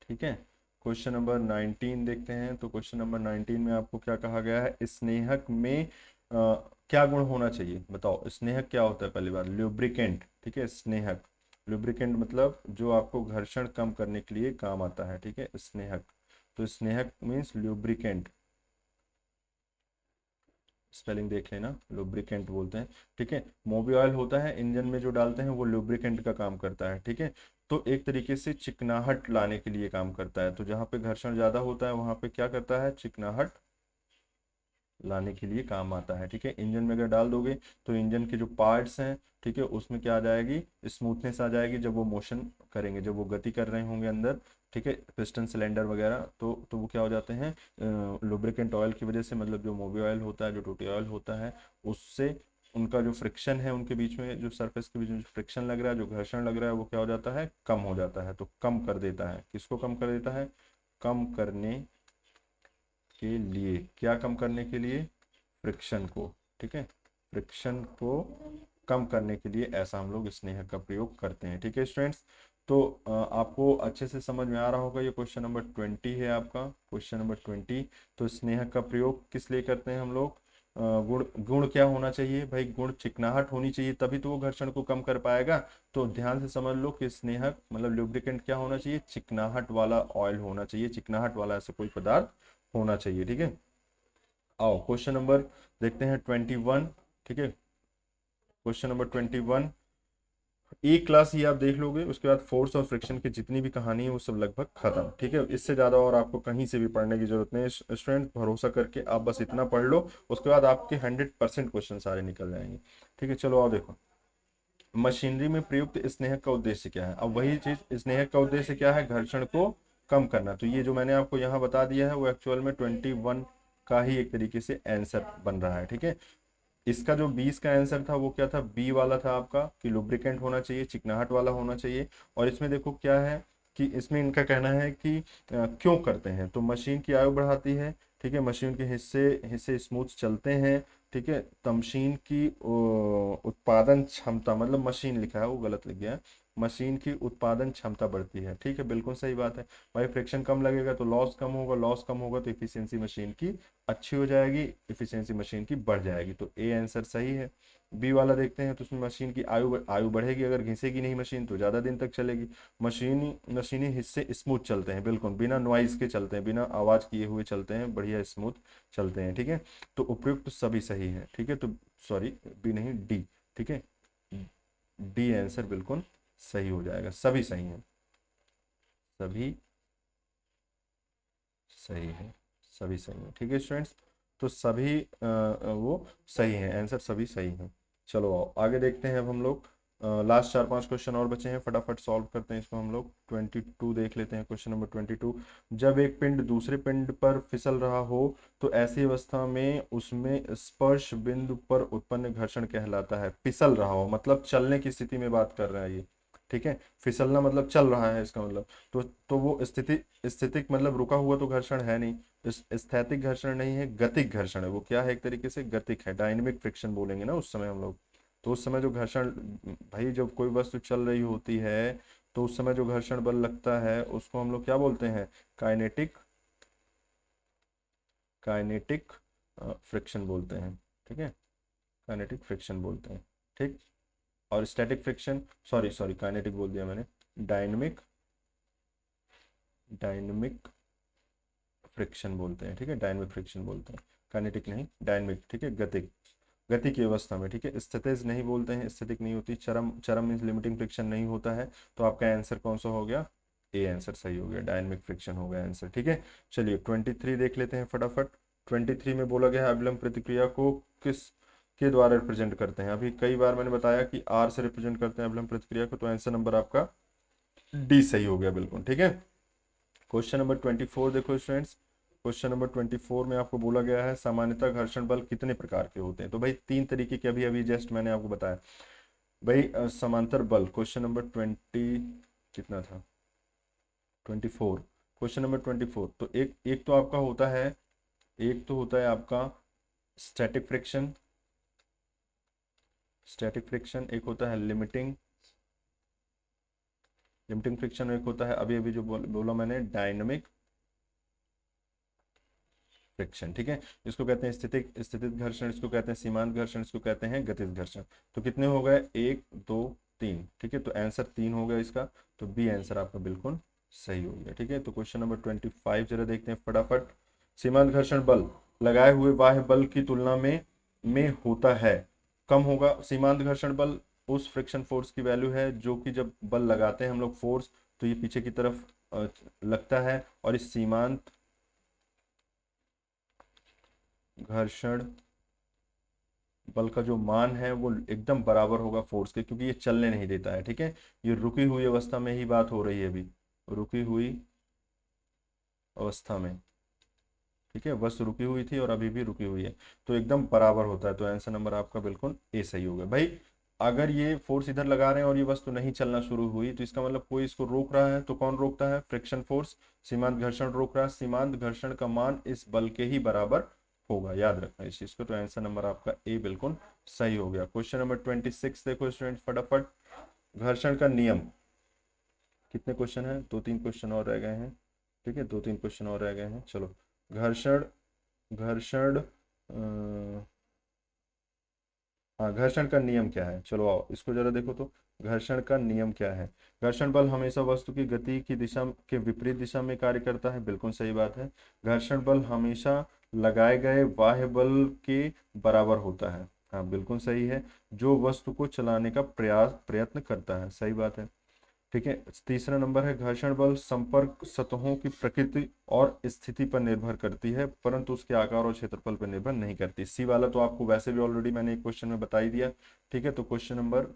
Speaker 1: ठीक है, क्वेश्चन नंबर 19 देखते हैं। तो क्वेश्चन नंबर 19 में आपको क्या कहा गया है, स्नेहक में क्या गुण होना चाहिए, बताओ। स्नेहक क्या होता है, पहली बार ल्यूब्रिकेंट। ठीक है, स्नेहक, ल्यूब्रिकेंट मतलब जो आपको घर्षण कम करने के लिए काम आता है। ठीक है, स्नेहक, तो स्नेहक मीन्स ल्यूब्रिकेंट, स्पेलिंग देख लेना, लुब्रिकेंट बोलते हैं। ठीक है, मोबिल ऑयल होता है इंजन में जो डालते हैं, वो लुब्रिकेंट का काम करता है। ठीक है, तो एक तरीके से चिकनाहट लाने के लिए काम करता है, तो जहाँ पे घर्षण ज्यादा होता है वहां पे क्या करता है, चिकनाहट लाने के लिए काम आता है। ठीक है, इंजन में अगर डाल दोगे तो इंजन के जो पार्ट्स हैं, ठीक है, उसमें क्या आ जाएगी, स्मूथनेस आ जाएगी, जब वो मोशन करेंगे, जब वो गति कर रहे होंगे अंदर। ठीक है, पिस्टन सिलेंडर वगैरह, तो वो क्या हो जाते हैं, लुब्रिकेंट ऑयल की वजह से, मतलब जो मोबिल ऑयल होता है, जो टूटी ऑयल होता है, उससे उनका जो फ्रिक्शन है, उनके बीच में जो सरफेस के बीच में जो फ्रिक्शन लग रहा है, जो घर्षण लग रहा है, वो क्या हो जाता है, कम हो जाता है। तो कम कर देता है, किसको कम कर देता है, कम करने के लिए, क्या कम करने के लिए, फ्रिक्शन को। ठीक है, फ्रिक्शन को कम करने के लिए ऐसा हम लोग स्नेहक का प्रयोग करते हैं। ठीक है स्टूडेंट्स, तो आपको अच्छे से समझ में आ रहा होगा, ये क्वेश्चन नंबर 20 है आपका, क्वेश्चन नंबर 20। तो स्नेहक का प्रयोग किस लिए करते हैं हम लोग, गुण, गुण क्या होना चाहिए भाई, गुण चिकनाहट होनी चाहिए, तभी तो वो घर्षण को कम कर पाएगा। तो ध्यान से समझ लो कि स्नेहक मतलब लुब्रिकेंट क्या होना चाहिए, चिकनाहट वाला ऑयल होना चाहिए, चिकनाहट वाला ऐसा कोई पदार्थ होना चाहिए। ठीक है, आओ क्वेश्चन नंबर देखते हैं 21। ठीक है, क्वेश्चन नंबर 21, एक क्लास ही आप देख लोगे, उसके बाद फोर्स और फ्रिक्शन की जितनी भी कहानी है वो सब लगभग खत्म। ठीक है, इससे ज़्यादा और आपको कहीं से भी पढ़ने की जरूरत नहीं है स्टूडेंट, भरोसा करके आप बस इतना पढ़ लो, उसके बाद आपके 100% क्वेश्चन सारे निकल जाएंगे। ठीक है, चलो और देखो, मशीनरी में प्रयुक्त स्नेहक का उद्देश्य क्या है। अब वही चीज, स्नेहक का उद्देश्य क्या है, घर्षण को कम करना। तो ये जो मैंने आपको यहाँ बता दिया है वो एक्चुअल में 21 का ही एक तरीके से आंसर बन रहा है। ठीक है, इसका जो 20 का आंसर था वो क्या था, बी वाला था आपका, कि लुब्रिकेंट होना चाहिए, चिकनाहट वाला होना चाहिए। और इसमें देखो क्या है कि इसमें इनका कहना है कि क्यों करते हैं, तो मशीन की आयु बढ़ाती है। ठीक है, मशीन के हिस्से हिस्से स्मूथ चलते हैं। ठीक है, तमशीन की उत्पादन क्षमता, मतलब मशीन लिखा है वो गलत लिख गया है, मशीन की उत्पादन क्षमता बढ़ती है। ठीक है, बिल्कुल सही बात है भाई, फ्रिक्शन कम लगेगा तो लॉस कम होगा, लॉस कम होगा तो इफिशियंसी मशीन की अच्छी हो जाएगी, इफिशियंसी मशीन की बढ़ जाएगी। तो ए आंसर सही है। बी वाला देखते हैं, तो उसमें मशीन की आयु बढ़ेगी, अगर घिसेगी नहीं मशीन तो ज़्यादा दिन तक चलेगी। मशीनी हिस्से स्मूथ चलते हैं, बिल्कुल बिना नॉइज के चलते हैं, बिना आवाज़ किए हुए चलते हैं, बढ़िया स्मूथ चलते हैं। ठीक है, तो उपयुक्त सभी सही है। ठीक है, तो सॉरी, बी नहीं, डी। ठीक है, डी आंसर बिल्कुल सही हो जाएगा, सभी सही है, सभी सही है, सभी सही है। ठीक है स्टूडेंट्स, तो सभी वो सही है, आंसर सभी सही है। चलो आओ आगे देखते हैं अब हम लोग, लास्ट 4-5 क्वेश्चन और बचे हैं, फटाफट सॉल्व करते हैं इसको हम लोग। 22 देख लेते हैं, क्वेश्चन नंबर 22। जब एक पिंड दूसरे पिंड पर फिसल रहा हो तो ऐसी अवस्था में उसमें स्पर्श बिंदु पर उत्पन्न घर्षण कहलाता है। फिसल रहा हो मतलब चलने की स्थिति में बात कर रहा है ये। ठीक है, फिसलना मतलब चल रहा है इसका मतलब। तो वो स्थिति, स्थितिक मतलब रुका हुआ तो घर्षण है नहीं, इस स्थैतिक घर्षण नहीं है, गतिक घर्षण है। वो क्या है, एक तरीके से गतिक है, डायनेमिक फ्रिक्शन बोलेंगे ना उस समय हम लोग। तो उस समय जो घर्षण, भाई जब कोई वस्तु चल रही होती है तो उस समय जो घर्षण बल लगता है उसको हम लोग क्या बोलते हैं, काइनेटिक, काइनेटिक फ्रिक्शन बोलते हैं। ठीक है, काइनेटिक फ्रिक्शन बोलते हैं। ठीक, और static friction, sorry sorry kinetic बोल दिया मैंने, डायनेमिक, डायनेमिक फ्रिक्शन बोलते हैं। ठीक है, डायनेमिक फ्रिक्शन बोलते हैं, काइनेटिक नहीं, डायनेमिक। ठीक है, गतिक, गति की अवस्था में। ठीक है, स्थितिज नहीं बोलते हैं, स्थितिक नहीं होती। चरम, चरम मीन्स लिमिटिंग फ्रिक्शन नहीं होता है। तो आपका आंसर कौन सा हो गया, ए आंसर सही हो गया, डायनेमिक फ्रिक्शन हो गया आंसर। ठीक है, चलिए 23 देख लेते हैं फटाफट। 23 में बोला गया है अभिलंब प्रतिक्रिया को किस के द्वारा रिप्रेजेंट करते हैं। अभी कई बार मैंने बताया कि आर से रिप्रेजेंट करते हैं अभिलंब प्रतिक्रिया को, तो आंसर नंबर आपका डी सही हो गया बिल्कुल। ठीक है, क्वेश्चन नंबर 24 देखो स्टूडेंट्स। क्वेश्चन नंबर 24 में आपको बोला गया है सामान्यतः घर्षण बल कितने प्रकार के होते हैं। तो भाई 3 तरीके के, अभी अभी जस्ट मैंने आपको बताया भाई। समांतर बल, क्वेश्चन नंबर 20 कितना था, 24, क्वेश्चन नंबर 24। तो एक एक तो आपका होता है, एक तो होता है आपका स्टैटिक फ्रिक्शन, स्टैटिक फ्रिक्शन, एक होता है लिमिटिंग, लिमिटिंग फ्रिक्शन, एक होता है अभी अभी जो बोला मैंने डायनामिक फ्रिक्शन। ठीक है, इसको कहते हैं स्थितिक, स्थितिज घर्षण, इसको कहते हैं सीमांत घर्षण, इसको कहते हैं गतिज घर्षण। तो कितने हो गए, 1 2 3। ठीक है, तो आंसर 3 हो गया इसका, तो बी आंसर आपका बिल्कुल सही हो गया। ठीक है, तो क्वेश्चन नंबर 25 जरा देखते हैं फटाफट। सीमांत घर्षण बल लगाए हुए बाह्य बल की तुलना में होता है कम होगा। सीमांत घर्षण बल उस फ्रिक्शन फोर्स की वैल्यू है जो कि जब बल लगाते हैं हम लोग फोर्स, तो ये पीछे की तरफ लगता है, और इस सीमांत घर्षण बल का जो मान है वो एकदम बराबर होगा फोर्स के, क्योंकि ये चलने नहीं देता है। ठीक है, ये रुकी हुई अवस्था में ही बात हो रही है अभी, रुकी हुई अवस्था में। ठीक है, बस रुकी हुई थी और अभी भी रुकी हुई है, तो एकदम बराबर होता है। तो आंसर नंबर आपका बिल्कुल ए सही होगा भाई। अगर ये फोर्स इधर लगा रहे हैं और ये वस्तु नहीं चलना शुरू हुई, तो इसका मतलब कोई इसको रोक रहा है। तो कौन रोकता है, फ्रिक्शन फोर्स, सीमांत घर्षण रोक रहा है। सीमांत घर्षण का मान इस बल के ही बराबर होगा, याद रखना इस चीज को। तो आंसर नंबर आपका ए बिल्कुल सही हो गया। क्वेश्चन नंबर 26 देखो स्टूडेंट फटाफट। घर्षण का नियम, कितने क्वेश्चन है, 2-3 क्वेश्चन और रह गए हैं। ठीक है, 2-3 क्वेश्चन और रह गए हैं, चलो। घर्षण, घर्षण हाँ, घर्षण का नियम क्या है, चलो आओ इसको जरा देखो तो। घर्षण का नियम क्या है, घर्षण बल हमेशा वस्तु की गति की दिशा के विपरीत दिशा में कार्य करता है, बिल्कुल सही बात है। घर्षण बल हमेशा लगाए गए बाह्य बल के बराबर होता है। हाँ बिल्कुल सही है। जो वस्तु को चलाने का प्रयत्न करता है, सही बात है। ठीक है, तीसरा नंबर है घर्षण बल संपर्क सतहों की प्रकृति और स्थिति पर निर्भर करती है, परंतु उसके आकार और क्षेत्रफल पर निर्भर नहीं करती। सी वाला तो आपको वैसे भी ऑलरेडी मैंने एक क्वेश्चन में बता ही दिया। ठीक है, तो क्वेश्चन नंबर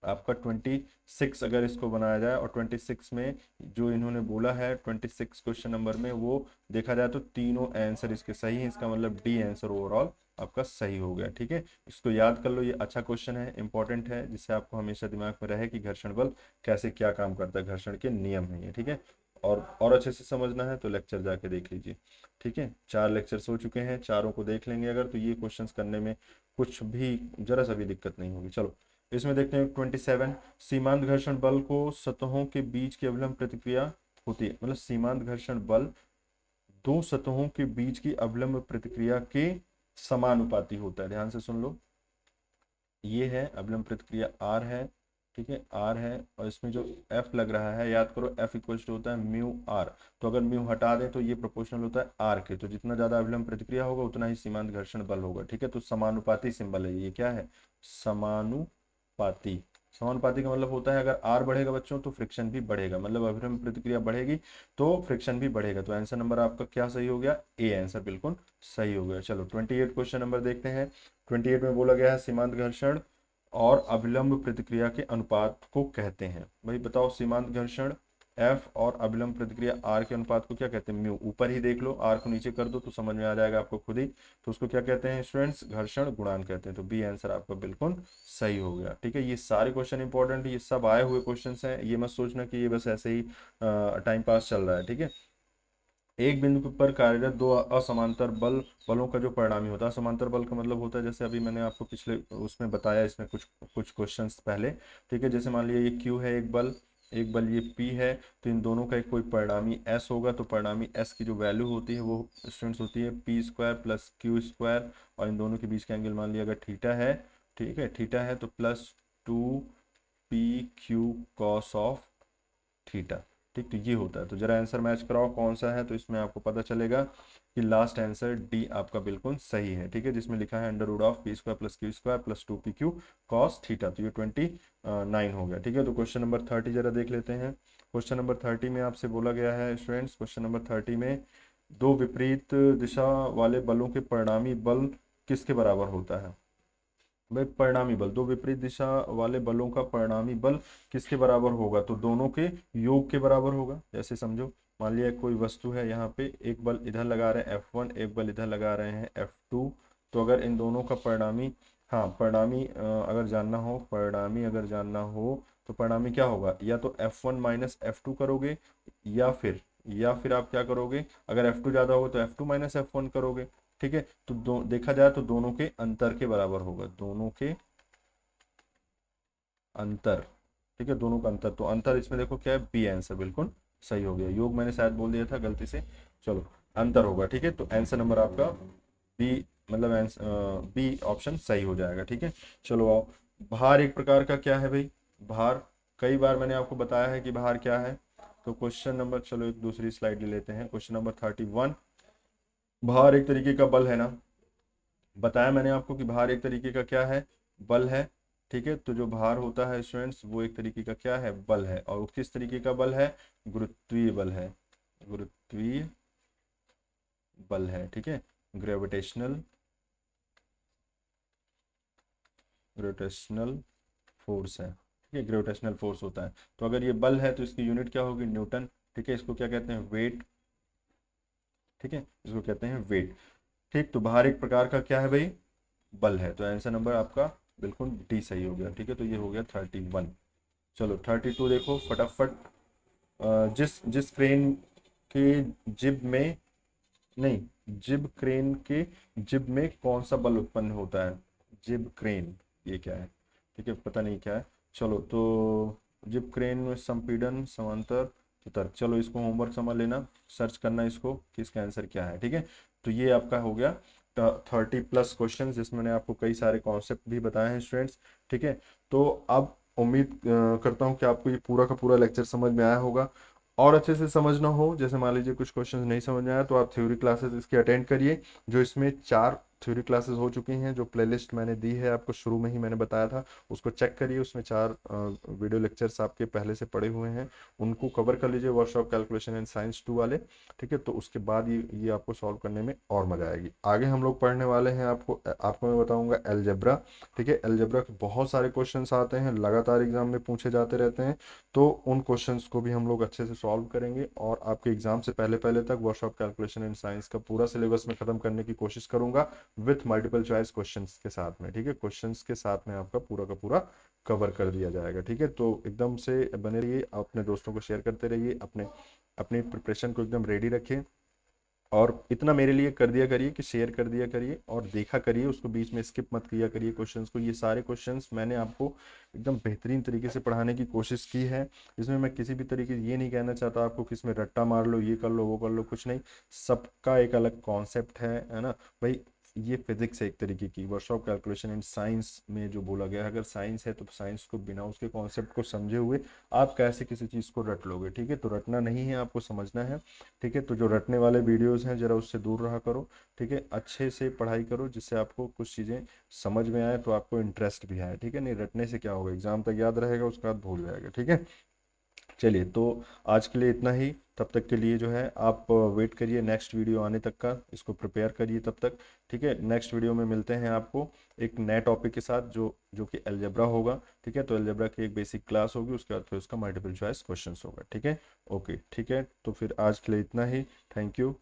Speaker 1: आपका 26 अगर इसको बनाया जाए, और 26 में जो इन्होंने बोला है 26 क्वेश्चन नंबर में, वो देखा जाए तो तीनों आंसर इसके सही हैं। इसका मतलब डी आंसर ओवरऑल आपका सही हो गया। ठीक है, इसको याद कर लो, ये अच्छा क्वेश्चन है, इंपॉर्टेंट है, जिससे आपको हमेशा दिमाग में रहे कि घर्षण बल कैसे क्या काम करता है, घर्षण के नियम है ये। ठीक है, और अच्छे से समझना है तो लेक्चर जाके देख लीजिए। ठीक है, 4 लेक्चर्स हो चुके हैं, चारों को देख लेंगे अगर, तो ये क्वेश्चंस करने में कुछ भी जरा सा भी दिक्कत नहीं होगी। चलो इसमें देखते हैं 27, सीमांत घर्षण बल को सतहों के बीच की अभिलंब प्रतिक्रिया होती है। मतलब सीमांत घर्षण बल दो सतहों के बीच की अभिलंब प्रतिक्रिया के समानुपाती होता है। ध्यान से सुन लो, ये है अभिलंब प्रतिक्रिया आर है। ठीक है, आर है, और इसमें जो एफ लग रहा है, याद करो एफ इक्वल टू होता है म्यू आर। तो अगर म्यू हटा दें तो ये प्रोपोर्शनल होता है आर के, तो जितना ज्यादा अभिलंब प्रतिक्रिया होगा उतना ही सीमांत घर्षण बल होगा। ठीक है, तो समानुपाती सिंबल है ये, क्या है, समानुपाती। समानुपाती का मतलब होता है अगर आर बढ़ेगा बच्चों तो फ्रिक्शन भी बढ़ेगा, मतलब अभिलंब प्रतिक्रिया बढ़ेगी तो फ्रिक्शन भी बढ़ेगा। तो आंसर नंबर आपका क्या सही हो गया, ए आंसर बिल्कुल सही हो गया। चलो 28 क्वेश्चन नंबर देखते हैं। 28 में बोला गया है सीमांत घर्षण और अभिलंब प्रतिक्रिया के अनुपात को कहते हैं। भाई बताओ, सीमांत घर्षण F और अभिलंब प्रतिक्रिया R के अनुपात को क्या कहते हैं, म्यू। ऊपर ही देख लो, R को नीचे कर दो तो समझ में आ जाएगा आपको खुद ही। तो उसको क्या कहते हैं स्टूडेंट्स, घर्षण गुणांक कहते हैं। तो बी आंसर आपका बिल्कुल सही हो गया। ठीक है, ये सारे क्वेश्चन इंपॉर्टेंट है, ये सब आए हुए क्वेश्चन हैं, ये मत सोचना कि ये बस ऐसे ही टाइम पास चल रहा है। ठीक है, एक बिंदु पर कार्यरत दो असमांतर बलों का जो परिणामी होता है, असमांतर बल का मतलब होता है, जैसे अभी मैंने आपको पिछले उसमें बताया, इसमें कुछ कुछ क्वेश्चंस पहले। ठीक है, जैसे मान लिया ये Q है एक बल ये P है, तो इन दोनों का एक कोई परिणामी S होगा, तो परिणामी S की जो वैल्यू होती है वो स्टूडेंट्स होती है P² प्लस Q², और इन दोनों के बीच का एंगल मान लिया अगर थीटा है, ठीक है, थीटा है, तो +2PQ cos ऑफ थीटा। ठीक, तो ये होता है। तो जरा आंसर मैच कराओ कौन सा है, तो इसमें आपको पता चलेगा कि लास्ट आंसर डी आपका बिल्कुल सही है। ठीक है, जिसमें लिखा है √P² plus Q² plus 2PQ cos theta. तो ये 29 हो गया। ठीक है, तो क्वेश्चन नंबर 30 जरा देख लेते हैं। क्वेश्चन नंबर 30 में आपसे बोला गया है स्टूडेंट्स, क्वेश्चन नंबर 30 में दो विपरीत दिशा वाले बलों के परिणामी बल किसके बराबर होता है। भाई परिणामी बल, दो विपरीत दिशा वाले बलों का परिणामी बल किसके बराबर होगा, तो दोनों के योग के बराबर होगा। जैसे समझो, मान लिया कोई वस्तु है, यहाँ पे एक बल इधर लगा रहे हैं F1, एक बल इधर लगा रहे हैं F2। तो अगर इन दोनों का परिणामी, हाँ परिणामी अगर जानना हो, परिणामी अगर जानना हो तो परिणामी क्या होगा, या तो F1 माइनस F2 करोगे, या फिर आप क्या करोगे, अगर F2 ज़्यादा होगा तो F2 माइनस F1 करोगे। ठीक है, तो देखा जाए तो दोनों के अंतर के बराबर होगा, दोनों के अंतर। ठीक है, दोनों का अंतर, तो अंतर इसमें देखो क्या है, बी आंसर बिल्कुल सही हो गया। योग मैंने शायद बोल दिया था गलती से, चलो अंतर होगा। ठीक है, तो आंसर नंबर आपका बी, मतलब बी ऑप्शन सही हो जाएगा। ठीक है, चलो आओ, भार एक प्रकार का क्या है भाई, भार कई बार मैंने आपको बताया है कि भार क्या है। तो क्वेश्चन नंबर, चलो एक दूसरी स्लाइड ले लेते हैं, क्वेश्चन नंबर 31, भार एक तरीके का बल है ना, बताया मैंने आपको कि भार एक तरीके का क्या है, बल है। ठीक है, तो जो भार होता है स्टूडेंट्स वो एक तरीके का क्या है, बल है, और वो किस तरीके का बल है, गुरुत्वीय बल है, गुरुत्वीय बल है। ठीक है, ग्रेविटेशनल ग्रेविटेशनल फोर्स है। ठीक है, ग्रेविटेशनल फोर्स होता है। तो अगर ये बल है तो इसकी यूनिट क्या होगी, न्यूटन। ठीक है, इसको क्या कहते हैं, वेट। ठीक है, इसको कहते हैं वेट। ठीक, तो भार एक प्रकार का क्या है भाई, बल है। तो आंसर नंबर आपका बिल्कुल डी सही हो गया। ठीक है, तो ये हो गया 31। चलो 32 देखो फटाफट। जिस जिस क्रेन के जिब में, नहीं, जिब क्रेन के जिब में कौन सा बल उत्पन्न होता है, जिब क्रेन, ये क्या है, ठीक है पता नहीं क्या है। चलो तो जिब क्रेन में संपीड़न समांतर उतर, चलो इसको होमवर्क समझ लेना, सर्च करना इसको कि इसका आंसर क्या है। ठीक है, तो ये आपका हो गया 30+ क्वेश्चन, जिसमें मैंने आपको कई सारे कॉन्सेप्ट भी बताए हैं स्टूडेंट्स। ठीक है, तो अब उम्मीद करता हूँ कि आपको ये पूरा का पूरा लेक्चर समझ में आया होगा। और अच्छे से समझना हो, जैसे मान लीजिए कुछ क्वेश्चन नहीं समझ में आया, तो आप थ्योरी क्लासेस इसके अटेंड करिए, जो इसमें 4
Speaker 2: थ्योरी क्लासेस हो चुकी हैं। जो प्लेलिस्ट मैंने दी है आपको शुरू में ही मैंने बताया था, उसको चेक करिए, उसमें 4 वीडियो लेक्चर्स आपके पहले से पड़े हुए हैं, उनको कवर कर लीजिए, वर्कशॉप कैलकुलेशन एंड साइंस 2 वाले। ठीक है, तो उसके बाद ये आपको सॉल्व करने में और मजा आएगी। आगे हम लोग पढ़ने वाले हैं, आपको मैं बताऊंगा अलजेब्रा। ठीक है, अलजेब्रा के बहुत सारे क्वेश्चंस आते हैं, लगातार एग्जाम में पूछे जाते रहते हैं, तो उन क्वेश्चंस को भी हम लोग अच्छे से सॉल्व करेंगे और आपके एग्जाम से पहले पहले तक वर्कशॉप कैलकुलेशन एंड साइंस का पूरा सिलेबस में खत्म करने की कोशिश करूंगा, विथ मल्टीपल चॉइस क्वेश्चंस के साथ में। ठीक है, क्वेश्चंस के साथ में आपका पूरा का पूरा कवर कर दिया जाएगा। ठीक है, तो एकदम से बने रहिए, अपने दोस्तों को शेयर करते रहिए, अपने अपनी प्रिपरेशन को एकदम रेडी रखिए, और इतना मेरे लिए कर दिया करिए कि शेयर कर दिया करिए और देखा करिए, उसको बीच में स्किप मत किया करिए क्वेश्चंस को। ये सारे क्वेश्चंस मैंने आपको एकदम बेहतरीन तरीके से पढ़ाने की कोशिश की है। इसमें मैं किसी भी तरीके से ये नहीं कहना चाहता आपको कि इसमें रट्टा मार लो, ये कर लो, वो कर लो, कुछ नहीं। सबका एक अलग कॉन्सेप्ट है ना भाई। ये फिजिक्स है एक तरीके की, वर्कशॉप कैलकुलेशन एंड साइंस में जो बोला गया है, अगर साइंस है तो साइंस को बिना उसके कॉन्सेप्ट को समझे हुए आप कैसे किसी चीज़ को रट लोगे। ठीक है, तो रटना नहीं है, आपको समझना है। ठीक है, तो जो रटने वाले वीडियोस हैं जरा उससे दूर रहा करो। ठीक है, अच्छे से पढ़ाई करो जिससे आपको कुछ चीज़ें समझ में आए, तो आपको इंटरेस्ट भी आए। ठीक है, नहीं रटने से क्या होगा, एग्जाम तक याद रहेगा, उसके बाद भूल जाएगा। ठीक है, चलिए, तो आज के लिए इतना ही। तब तक के लिए जो है आप वेट करिए नेक्स्ट वीडियो आने तक का, इसको प्रिपेयर करिए तब तक। ठीक है, नेक्स्ट वीडियो में मिलते हैं आपको एक नए टॉपिक के साथ, जो जो कि अलजेब्रा होगा। ठीक है, तो अलजेब्रा की एक बेसिक क्लास होगी, उसके बाद फिर उसका मल्टीपल चॉइस क्वेश्चंस होगा। ठीक है, ओके, ठीक है, तो फिर आज के लिए इतना ही। Thank you.